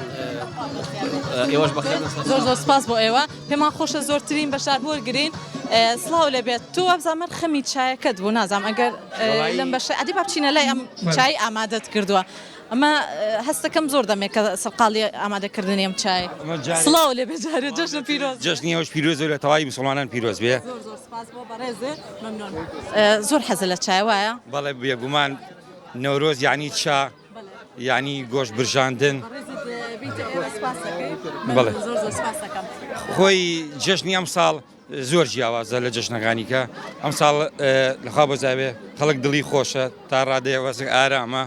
ئێوەش بەخێر زۆر سپاس بۆ ئێوە پێمان خۆشە زۆرترین بەشار وەرگرین سڵاو لەبێت تۆ ئەبزانمە خەمی چایەکەت بوو نازام ئەگەر لەم بەشە ئەدی با بچینە لای ئەم چای ئامادەت کردووە ئەمە هەستەکەم زۆر دەمێ کە سەرقاڵی ئامادەکردنی ئەم چای سڵاو لێ بێجارێ جەژنە پیرۆز جەژنی ئەوش پیرۆز لە تەواوی مسلمانان پیرۆز بێ زۆر سپاس بۆ بەڕێزێ مەمنون زۆر حەزە لە چای وایە بەڵێ بێگومان نەورۆز یعنی چا یعنی گۆشت برژاندن بەڵێ خۆی جەژنی ئەم ساڵ زۆر جیاوازە لە جەژنەکانیکە ئەم ساڵ لەخوا بەزاوێ خەڵک دڵی خۆشە تا ڕادەیە وەزک ئارامە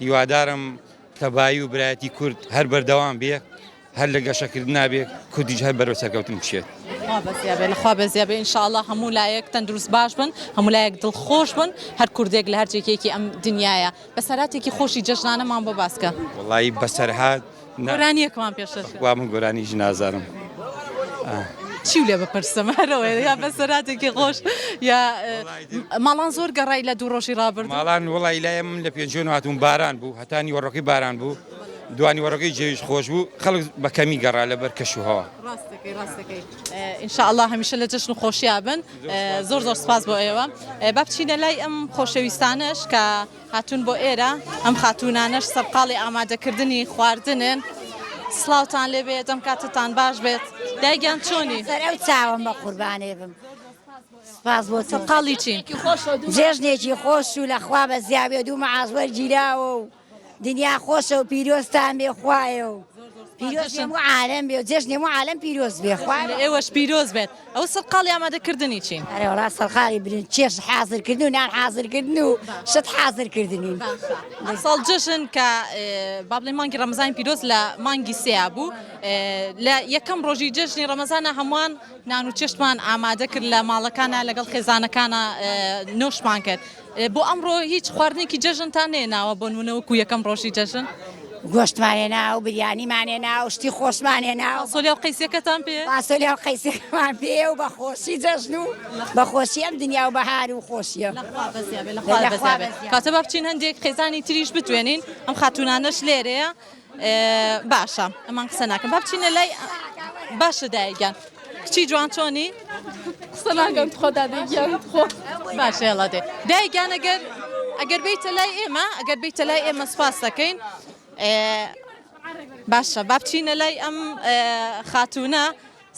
هیوادارم تەبایی و برایەتی کورد هەر بەردەوام بێ هەر لە گەشەکردن نابێ کوردیش هەر بەرەو سەرکەوتن بچێت لەخوا بەزیابێ ئینشاءالله هەموو لایەک تەندروست باش بن هەموو لایەک دڵخۆش بن هەر کوردێک لە هەر جێکێکی ئەم دنیاە بەسەراتێکی خۆشی جەژنانەمان بۆ باسکە وەڵی بەسەرهات گۆرانیەکەمان پێشە وا من گۆرانیش نازانم چی لێ بپرسم هەرەوە یا بەسەراتێکی خۆش یا ماڵان زۆر گەڕای لە دوو ڕۆژی ڕابرد ماڵان وڵی لای من لە پێنجۆن هاتوون باران بوو هەتانی وەڕۆکەی باران بوو دوانی وەڕۆکەی جێویش خۆش بوو خەڵک بە کەمی گەڕا لەبەر کەشوهەوە ڕاستەکەی ئینشاءالله هەمیشە لە جەژن و خۆشییا بن زۆر سپاس بۆ ئێوە با بچینە لای ئەم خۆشەویستانش کە هاتوون بۆ ئێرە ئەم خاتوونانەش سەرقاڵی ئامادەکردنی خواردنن سڵاوتان لێ بێت ئەم کاتتان باش بێت دایگیان چۆنی سەرەو چاوم بە قوربانێ بم سپاس بۆ سەرقاڵی چین جێژنێکی خۆش و لەخوا بە زیابێ دوو مەعازوەر گیراوە و دنیا خۆشە و پیرۆستان بێ خوایە و پیرۆز هەموو عالەم بێ و جێژنی هەموو عالەم پیرۆز بێ ئێوەش پیرۆز بێت ئەو سەرقاڵی ئامادەکردنی چین ئەرێ وەڵا سەرقاڵی برن چێش حازرکردن و نان حازرکردن و شت حازرکردنین ساڵ جەژن کە با بڵێ مانگی ڕەمەزانی پیرۆز لە مانگی سێیا بوو لە یەکەم ڕۆژی جەژنی ڕەمەزانە هەمووان نان و چێشتمان ئامادە کرد لە ماڵەکانە لەگەڵ خێزانەکانە نۆشمان کرد بۆ ئەمڕۆ هیچ خواردنێکی جەژنتان نێناوە بۆ نمونەوەکو یەکەم ڕۆژی جەژن گۆشتمانێنا و بریانیمانێنا و شتی خۆشمانێنا و سۆلیا و قەیسەکەتان پێ سۆلیا و قەیسەکەمان پێ و بەخۆشی جەژن و بەخۆشی ئەم دنیا و بەهار و خۆشیە کاتە با بچین هەندێک خێزانی تریش بتوێنین ئەم خاتوونانەش لێرەیە باشە ئەمان قسە ناکەم با بچینە لای باشە دایگیان کچی جوان چۆنی قسە ناکەم خۆدا دەیگیان خۆ باشە هێڵا دێ دایگیان ئەگەر بیتە لای ئێمە ئەگەر بیتە لای ئێمە سپاس دەکەین باشە با بچینە لای ئەم خاتوونە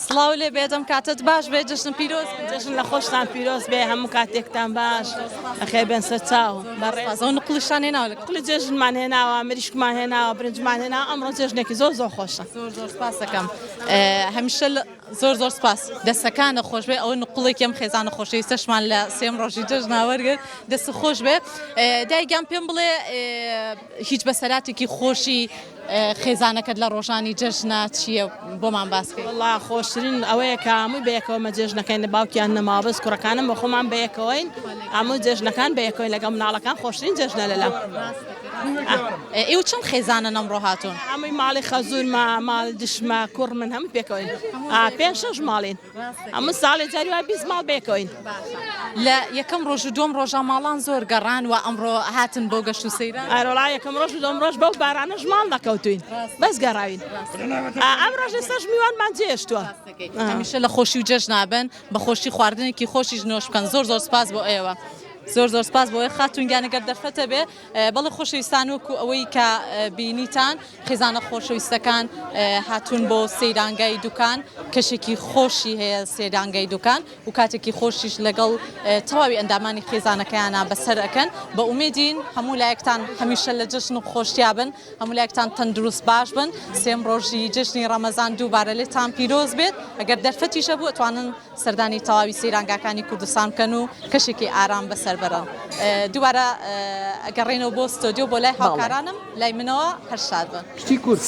سڵاو لێ بێدەم کاتت باش بێ جەژن پیرۆز جەژن لە خۆشتان پیرۆز بێ هەموو کاتێکتان باش ئەخێ بێن سەر چاو بەڕێزەوە نقڵشان هێناوە قڵی جێژنمان هێناوە مریشکمان هێناوە برنجمان هێناوە ئەمڕۆ جێژنێکی زۆر خۆشە زۆر سپاس دەکەم هەمیشە زۆر سپاس دەستەکانە خۆش بێ ئەوە نقڵێکی ئەم خێزانە خۆشەویستەشمان لە سێم ڕۆژی جەژنا وەرگرت دەست خۆش بێ دایگیان پێم بڵێ هیچ بەسەراتێکی خۆشی خێزانەکەت لە ڕۆژانی جەژنە چییە بۆمان باسکەی والله خۆشترین ئەوەیە کە هەمووی بەیەکەوە جێژنەکەین لە باوکیان نەمابەست کوڕەکانم بە خۆمان بەیەکەوەین هەموو جێژنەکان بەیەکەوەین لەگەڵ مناڵەکان خۆشترین جێژنە لەلام ئێوە چەند خێزانن ئەمڕۆ هاتوون هەمووی ماڵی خەزوورمە ماڵ دشمە کوڕ من هەموو پێکەوەین پێنج شەش ماڵین هەموو ساڵی جاری وای 20 ماڵ بێکەوەین لە یەکەم ڕۆژ و دوم ڕۆژە ماڵان زۆر گەڕان و ئەمڕۆ هاتن بۆ گەشت و سەیران ئەرۆڵا یەکەم ڕۆژ و دوم ڕۆژ بەو بارانەش ماڵ نەکەوتوین بەس گەڕاوین ئەم ڕۆژ سەش میوانمان جێشتووە هەمیشە لە خۆشی و جەژن نابن بە خۆشی خواردنێکی خۆشیش نۆش بکەن زۆر سپاس بۆ ئێوە زۆر سپاس بۆی خاتونگیانەگەر دەرفەتە بێ بەڵێ خۆشەویستان وەکو ئەوەی کە بینیتان خێزانە خۆشەویستەکان هاتوون بۆ سەیرانگای دوکان کەشێکی خۆشی هەیە سەیرانگای دوکان و کاتێکی خۆشیش لەگەڵ تەواوی ئەندامانی خێزانەکەیانە بەسەر ئەکەن بە ئومێدین هەموو لایەکتان هەمیشە لە جژن و خۆشتیا بن هەموو لایەکتان تەندروست باش بن سێم ڕۆژی جژنی ڕەمەزان دووبارە لێتان پیرۆز بێت ئەگەر دەرفەتیشە بوو ئەتوانن سەردانی تەواوی سەیرانگاکانی کوردستان بکەن و کەشێکی ئارام بەسەر بەرن دووبارە ئەگەڕێنەوە بۆ ستۆدیۆ بۆ لای هاوکارانم لای منەوە هەرشاد بن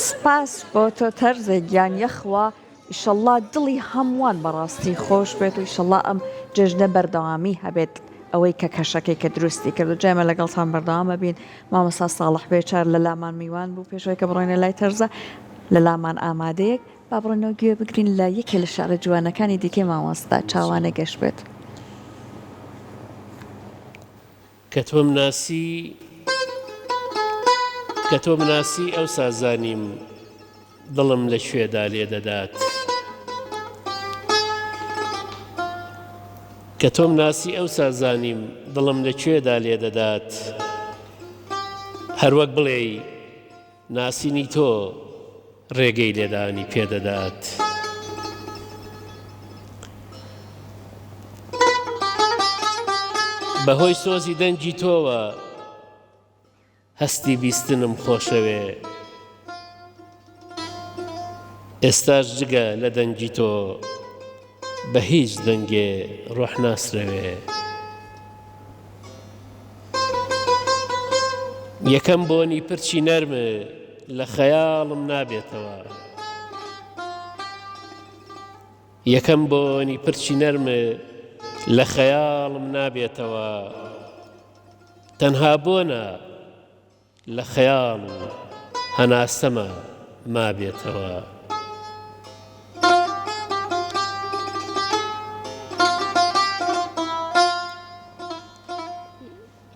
سپاس بۆ تۆ تەرزێ گیان یەخوا ئیشەڵڵا دڵی هەمووان بەڕاستی خۆش بێت و ئیشەڵڵا ئەم جژنە بەردەوامی هەبێت ئەوەی کە کەشەکەی کە دروستی کرد و جێمە لەگەڵتان بەردەوامە بین مامۆستا ساڵح بێچار لە لامان میوان بوو پێشەوەی کە بڕۆینە لای تەرزە لە لامان ئامادەیەک با بڕۆنەوە گوێ بگرین لە یەکێ لە شارە جوانەکانی دیکەی مامۆستا چاوانە گەشت بێت کە تۆ مناسی ئەو سازانیم دڵم لە شوێدا لێ دەدات کە تۆ مناسی ئەو سازانیم دڵم لە کوێدا لێ دەدات هەروەک بڵێ ناسینی تۆ ڕێگەی لێدانی پێدەدات بەهۆی سۆزی دەنگی تۆوە هەستی بیستنم خۆشەوێ ئێستاش جگە لە دەنگی تۆ بە هیچ دەنگێ ڕۆح ناسرەوێ یەکەم بۆنی پرچی نەرمە لە خەیاڵم نابێتەوە یەکەم بۆنی پرچی نەرمە لە خەیاڵم نابێتەوە تەنها بۆنە لە خەیاڵ و هەناسەمە مابێتەوە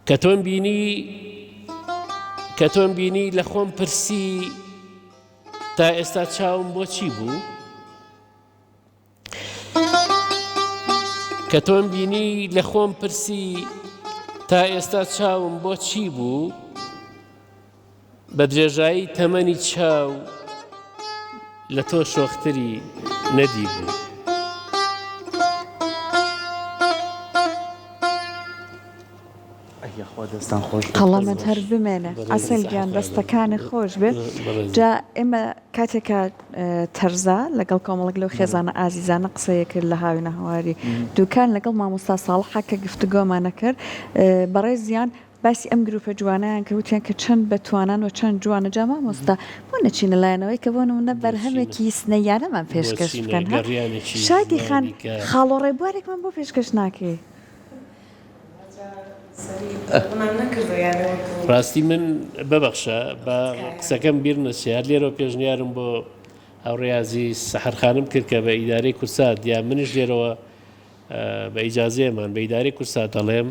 کە تۆم بینی لە خۆم پرسی تا ئێستا چاوم بۆچی بوو کە تۆم بینی لە خۆم پرسی تا ئێستا چاوم بۆچی بوو بە درێژایی تەمەنی چاو لە تۆ شۆختری نەدی بوو قەڵەمت هەر بمێنە ئەسەل گیان دەستەکانی خۆش بێت جا ئێمە کاتێکە تەرزا لەگەڵ کۆمەڵک لەو خێزانە ئازیزانە قسەیە کرد لە هاوینە هەواری دوکان لەگەڵ مامۆستا ساڵحە کە گفتوگۆمانە کرد بەڕێز زیان باسی ئەم گروپە جوانیان کە وتیان کە چەند بەتوانان و چەند جوانە جا مامۆستا بۆ نەچینە لایەنەوەی کە بۆ نمونە بەرهەمێکی سنەیانەمان پێشکەش بکەن شادی خان خاڵۆ ڕێبوارێکمان بۆ پێشکەش ناکەی ڕاستی من ببەخشە بە قسەکەم بیر نەچێت لێرە پێشنیارم بۆ هاوڕێیازی سەحەرخانم کرد کە بە ئیدارەی کورسات یا منیش لێرەوە بە ئیجازەیەمان بە ئیدارەی کورسات دەڵێم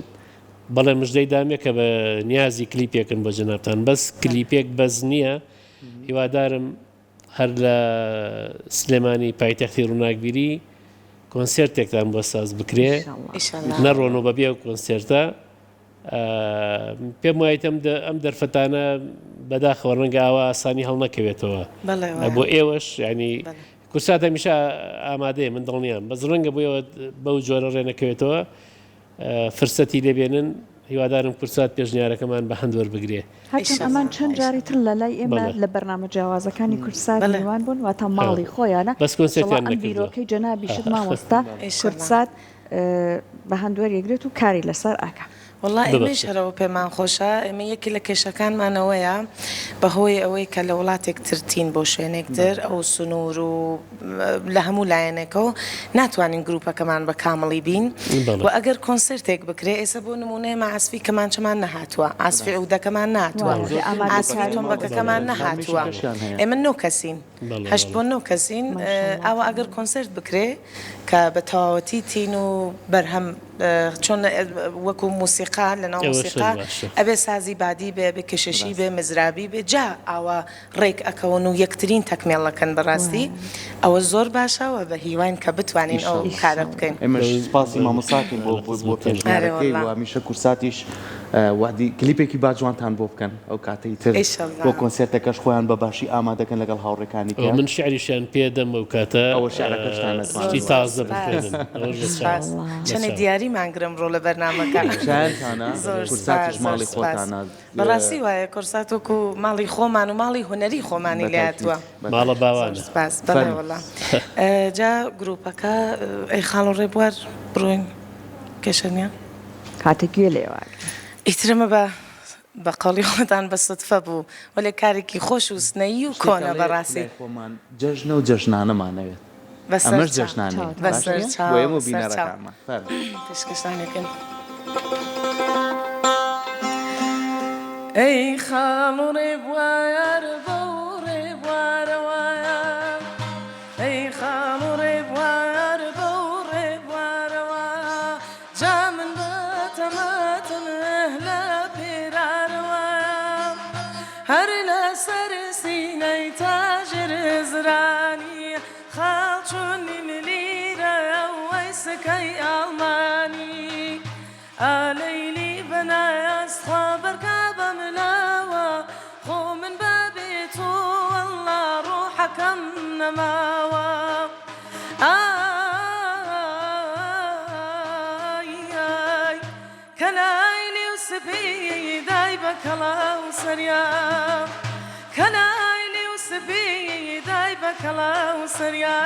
بەڵێ مژدەی دامێ کە بە نیازی کلیپێکن بۆ جەنابتان بەس کلیپێک بەز نییە هیوادارم هەر لە سلێمانی پایتەختی ڕووناکبیری کۆنسێرتێکتان بۆ ساز بکرێ نەڕۆنەوە بەبێ و کۆنسێرتە پێم وایە ئەم دەرفەتانە بەداخەوە ڕەنگە ئاوا ئاسانی هەڵ نەکەوێتەوە بۆ ئێوەش ینی کورسات هەمیشە ئامادەیە من دڵنیام بەس ڕەنگە بۆیەوە بەو جۆرە ڕێنەکەوێتەوە فرسەتی لێبێنن هیوادارم کورسات پێشنیارەکەمان بە هەند وەربگرێ هەرچەند ئەمان چەند جاری تر لە لای ئێمە لە بەرنامە جیاوازەکانی کورسات میوان بوون واتە ماڵی خۆیانە بەس کۆنسێرتیان ئەم بیرۆکەی جەنابیشت مامۆستا کورسات بە هەند وەریەگرێت و کاری لەسەر ئاکە والله ئێمەش هەرەوە پێمان خۆشە ئێمە یەکی لە کێشەکانمانەوەیە بەهۆی ئەوەی کە لە وڵاتێک ترتین بۆ شوێنێک تر ئەو سنوور و لە هەموو لایەنێکەوە ناتوانین گروپەکەمان بە کامەڵی بین و ئەگەر کۆنسرتێک بکرێ ئێستا بۆ نمونەیە ئاسفی کەمانچەمان نەهاتووە ئاسفی عودەکەمان ناتوە ئاسفی تۆمبەکەکەمان نەهاتووە ئێمە 9 کەسین 8 بۆ 9 کەسین ئەوە ئەگەر کۆنسرت بکرێ کە بە تەواوەتی تین و بەرهەم چۆن وەکو موسیقا لەناو موسیقا ئەبێ سازی بادی بێ بە کششی بێ مزرابی بێ جا ئاوا ڕێک ئەکەون و یەکترین تەکمێڵەکەن بەڕاستی ئەوە زۆر باشەوە بە هیوان کە بتوانین ئەو کارە بکەین. ئێمەش سپاسی مامۆستاکەین بۆ پێشنیارەکەی و هەمیشە کورساتیش وادی کلیپێکی باجوانتان بۆ بکەن ئەو کاتەی تر بۆ کۆنسێرتەکەش خۆیان بە باشی ئامادەکەن لەگەڵ هاوڕێکانی من شعریشیان پێدەم ئەو کاتە ئەوە شعرەکەشتان تازە چەنێ دیاری مانگرم ڕۆ لە بەرنامەکە کورساتیش ماڵی خۆتانە بەڕاستی وایە کورسات وەکو ماڵی خۆمان و ماڵی هوەری خۆمانی لاتووە ماڵە باوانە بەڵێ جا گروپەکە ئەی خاڵ و ڕێبوار بڕۆین کێشەنیە کاتێکگوێ لێوە ئیترمە بە قەڵی خۆتان بە سوتفە بوو وەلێ کارێکی خۆش و سنەیی و کۆنە بەڕاستی خۆمان جەژنە و جەژنانەمانەوێت ئەمەش جەژنانێ وێم و بینەرەکانمان پێشکەشتانێکن ئەی خاڵ و ڕێبوار بە و ڕێبوارەوایە ئەی خاڵ و ڕێبوار بە و ڕێبوارەوە جا من بە تەمەتمە لە پێرارەوە هەر لە سەر سینەی تاژر زرانی خاڵ چۆنی ملیرە وەی سکەی ئاڵمانی ئالەیلی بەنایەست خوا بەرکا بە ملاوە خۆ من بابێت و وەڵا ڕۆحەکەم نەماوە کەلایلی و سپی دای بە کەڵاو سەریا کەلایلی و سپی دای بە کەڵاو سەریا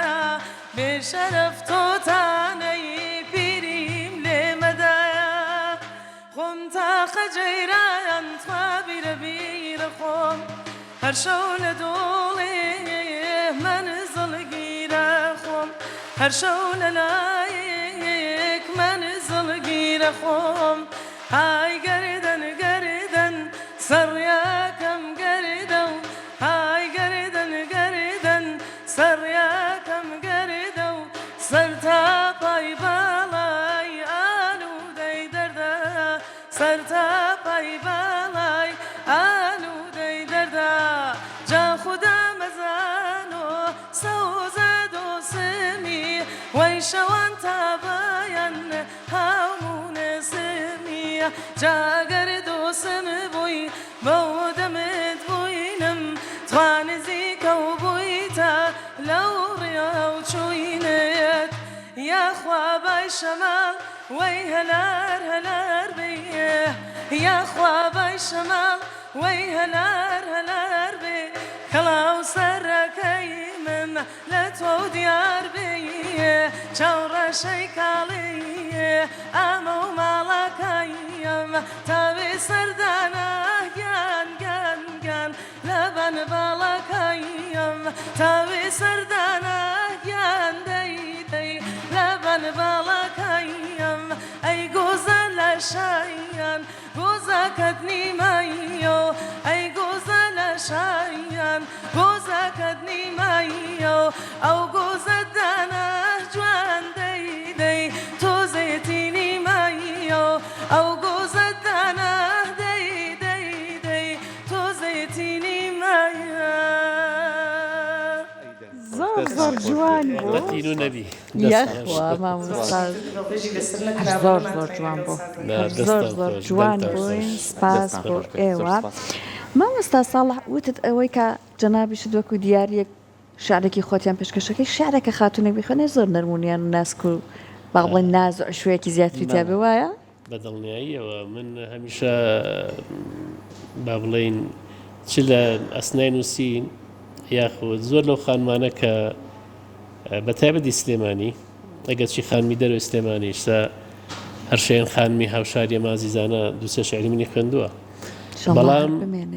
بێشەرەف تۆتانەی پیریم لێمەدایە خۆم تاقە جەیرایان توا بیرە بیرە خۆم هەر شەو لە دۆڵێ منزڵگیرە خۆم هەر شەو لە لایەک منزڵگیرە خۆم های گەردەن گەردەن سەڕیاکەم گەردە و های گەردەن گەردەن سەڕیاکەم گەردە و سەر تا پای باڵای ئالوودەی دەردە سەر تا پای باڵای ئالوودەی دەردە جا خوددا مەزان و سەوزە دۆسمی وەی شەوان تابایەن هەموونەسمی جاگەر دۆسم بووی بەو دەمت بووینم توانزیکە و بوویتە لەو ڕیا و چوینێت یاخوا بای شەماڵ وەی هەلار هەلار بێ یاخوا بای شەماڵ وەی هەلار هەلار بێ کەڵاو سەرەکەی من لە تۆ دیار بێ چاوڕەشەی کاڵی ئەمە و ماڵەکەیم تاوێ سەردانە گیان گیان گیان لە بەن باڵەکەیم تاوێ سەردانە گیان دەی دەی لە بەن باڵەکەیم ئەی گۆزە لە شایان گۆزەکەت نیمەیە ئەی گۆزە لە شایان گۆزەکەت نیمەیە ئەو گۆزەت دانە جوان دەی دەی تۆزێتی نیمەیە ئەو گۆزەت دانە دەی دەی دەی تۆزێتی نیمەیە زۆر جوان بوو نەبی یەخوا مامۆستا زۆر جوان بوو زۆر جوان بووین سپاس بۆ ئێوە مامۆستا ساڵح وتت ئەوەی کە جەنابیشت وەکو دیارەک شعرێکی خۆتیان پێشکەشەکەی شعرێکە خاتونێک بخوێنێ زۆر نەرمونیان و ناسک و با بڵێن ناز و عشوەیەکی زیاتری تا بێ وایە بەدڵنیاییەوە من هەمیشە با بڵێن چ لە ئەسنای نووسین یاخود زۆر لەو خانمانە کە بە تایبەتی سلێمانی ئەگەر چی خانمی دەروی سلێمانیشتا هەرشێن خانمی هاوشاریە مازیزانە دووسێ شعری منی خوێندووە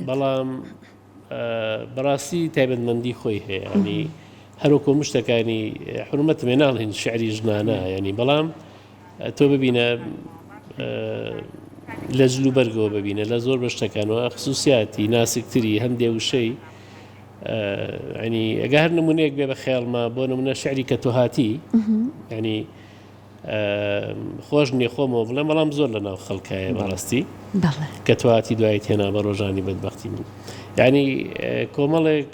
بەڵام بەڕاستی تایبەتمەندی خۆی هەیە ینی هەروکۆ مشتەکانی حرمەتمێ ناڵێن شعری ژنانە ینی بەڵام تۆ ببینە لە جلو بەرگەوە ببینە لە زۆر بەشتەکانەوە خصوصیاتی ناسکتری هەندێ وشەی ینی ئەگە هەر نمونەیەک بێ بە خەیاڵما بۆ نمونە شعری کە تۆ هاتی ینی خۆش نییە خۆمەوە بڵێم بەڵام زۆر لە ناو خەڵکایە بەڕاستی کە تواتی دوای تێنا بە ڕۆژانی بەدبەختی من یعنی کۆمەڵێک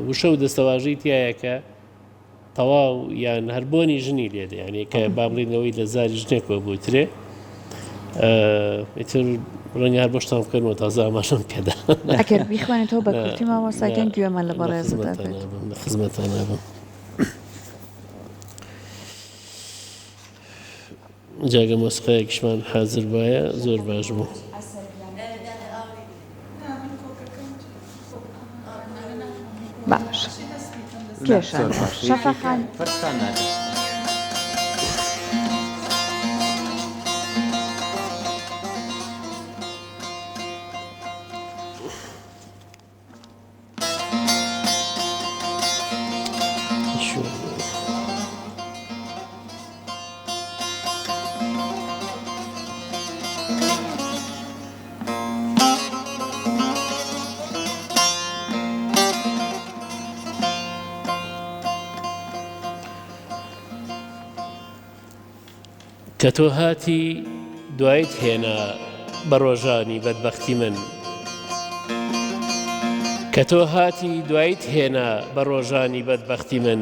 وشە و دەستەواژەی تایە کە تەواو یان هەربۆنی ژنی لێدە یعنی کە با بڵێنەوەی لە زاری ژنێکەوە بووترێ ئیتر ڕەنگە هەر بەشتان بکەنەوە تازە ئاماژەم پێدا ئەگەر بیخوانێتەوە بە کورتی مامۆستاکەن گوێمان لە بەڕێزتدا بێت لە خزمەتان نابم جاگە مۆسیقەیەکیشمان حازر بایە زۆر باش بوو باش کێشان شەفەخان کە تۆ هاتی دوایت هێنا بە ڕۆژانی بەدبەختی من کە تۆ هاتی دوایت هێنا بە ڕۆژانی بەدبەختی من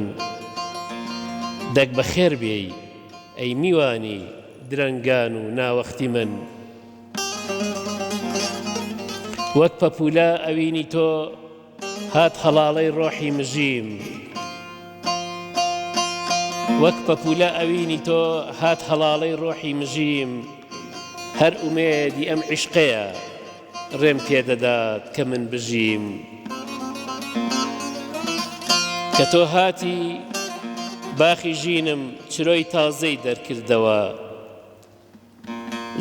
دەک بە خێر بێی ئەی میوانی درەنگان و ناوەختی من وەک پەپولە ئەوینی تۆ هات هەڵاڵەی ڕۆحی مژیم وەک پەپولە ئەوینی تۆ هات هەڵاڵەی ڕۆحی مژیم هەر ئومێدی ئەم عیشقەیە ڕێم پێدەدات کە من بژیم کە تۆ هاتی باخی ژینم چرۆی تازەی دەرکردەوە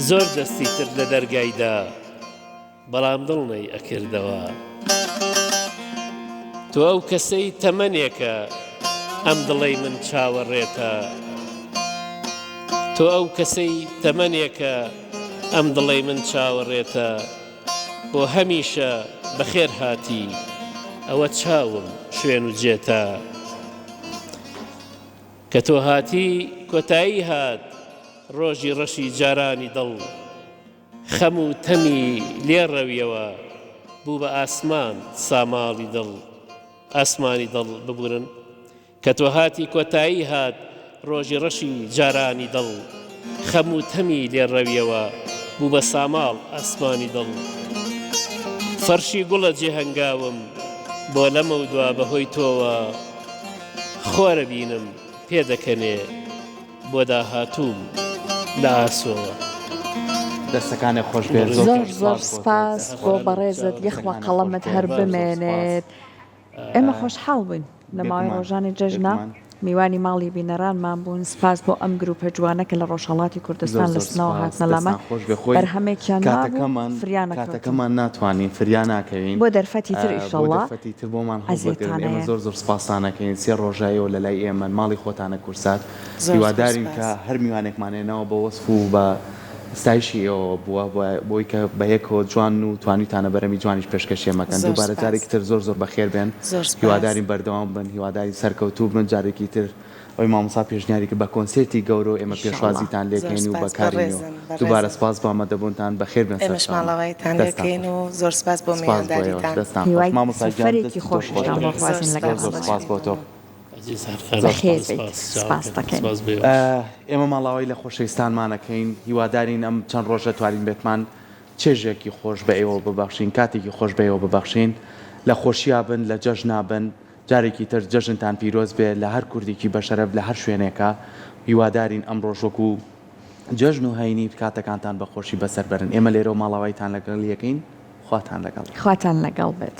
زۆر دەستی تر لە دەرگایدا بەڵام دڵنەی ئەکردەوە تۆ ئەو کەسەی تەمەنێکە ئەم دڵەی من چاوەڕێتە تۆ ئەو کەسەی تەمەنێکە ئەم دڵەی من چاوەڕێتە بۆ هەمیشە بەخێر هاتی ئەوە چاوم شوێن و جێتە کە تۆ هاتی کۆتایی هات ڕۆژی ڕەشی جارانی دڵ خەم و تەمی لێڕەویەوە بوو بە ئاسمان ساماڵی دڵ ئاسمانی دڵ ببورن کە تۆ هاتی کۆتایی هات ڕۆژی ڕەشی جارانی دڵ خەم و تەمی لێڕەویەوە بوو بە ساماڵ ئاسمانی دڵ فەرشی گوڵە جێهەنگاوم بۆ لەمە و دوا بەهۆی تۆوە خۆرە بینم پێدەکەنێ بۆ داهاتووم لە ئاسۆوە دەستەکانی خۆش بێت زۆر زۆر سپاس بۆ بەڕێزت یەخوا قەڵەمت هەر بمێنێت ئێمە خۆشحاڵ بووین لە ماوەی ڕۆژانی جەژنە میوانی ماڵی بینەرانمان بوون سپاس بۆ ئەم گروپە جوانە کە لە ڕۆژهەڵاتی کوردستان لە سنەوە هاتنە لەمە بەرهەمێکیان کاتەکەمان ناتوانین فریان ناکەوین بۆ دەرفەتی تر ئیشەڵڵا تر بۆمان ئێمە زۆر زۆر سپاسانەکەین سێ ڕۆژایەوە لە لای ئێمە ماڵی خۆتانە کورسات هیوادارین کە هەر میوانێکمانێنەوە بە وەسف و بە ستایشی ئەوە بووە بۆی کە بە یەکەوە جوان و توانیتانە بەرەمی جوانیش پێشکەشێمەکەن دووبارە جارێکی تر زۆر زۆر بەخێر بێن هیوادارین بەردەوام بن هیواداری سەرکەوتوو بن جارێکی تر ئەوی مامۆستا پێشنیاری کە بە کۆنسێرتی گەورە و ئێمە پێشوازیتان لێکەین و بەکارینەوە دووبارە سپاس بۆ ئامادەبوونتان بەخێر بن ئێمەشماڵەوەیتان دەکەین و زۆر سپاس بۆ میوانداریتان مامۆستا سەفەرێکی خۆشتان بۆ خوازین لەگەڵ سپاس بۆ تۆ ئێمە ماڵاوی لە خۆشەویستانمانەکەین هیوادارین ئەم چەند ڕۆژە توانین بێتمان چێژێکی خۆش بە ئێوە ببەخشین کاتێکی خۆش بە ئێوە ببەخشین لە خۆشییا بن لە جەژنا بن جارێکی تر جەژنتان پیرۆز بێ لە هەر کوردێکی بەشەرەف لە هەر شوێنێکە هیوادارین ئەم ڕۆژوەکو جەژن و هەینی کاتەکانتان بە خۆشی بەسەر بەرن ئێمە لێرە و ماڵاوایتان لەگەڵ یەکەین خواتان لەگەڵ خواتان لەگەڵ بێت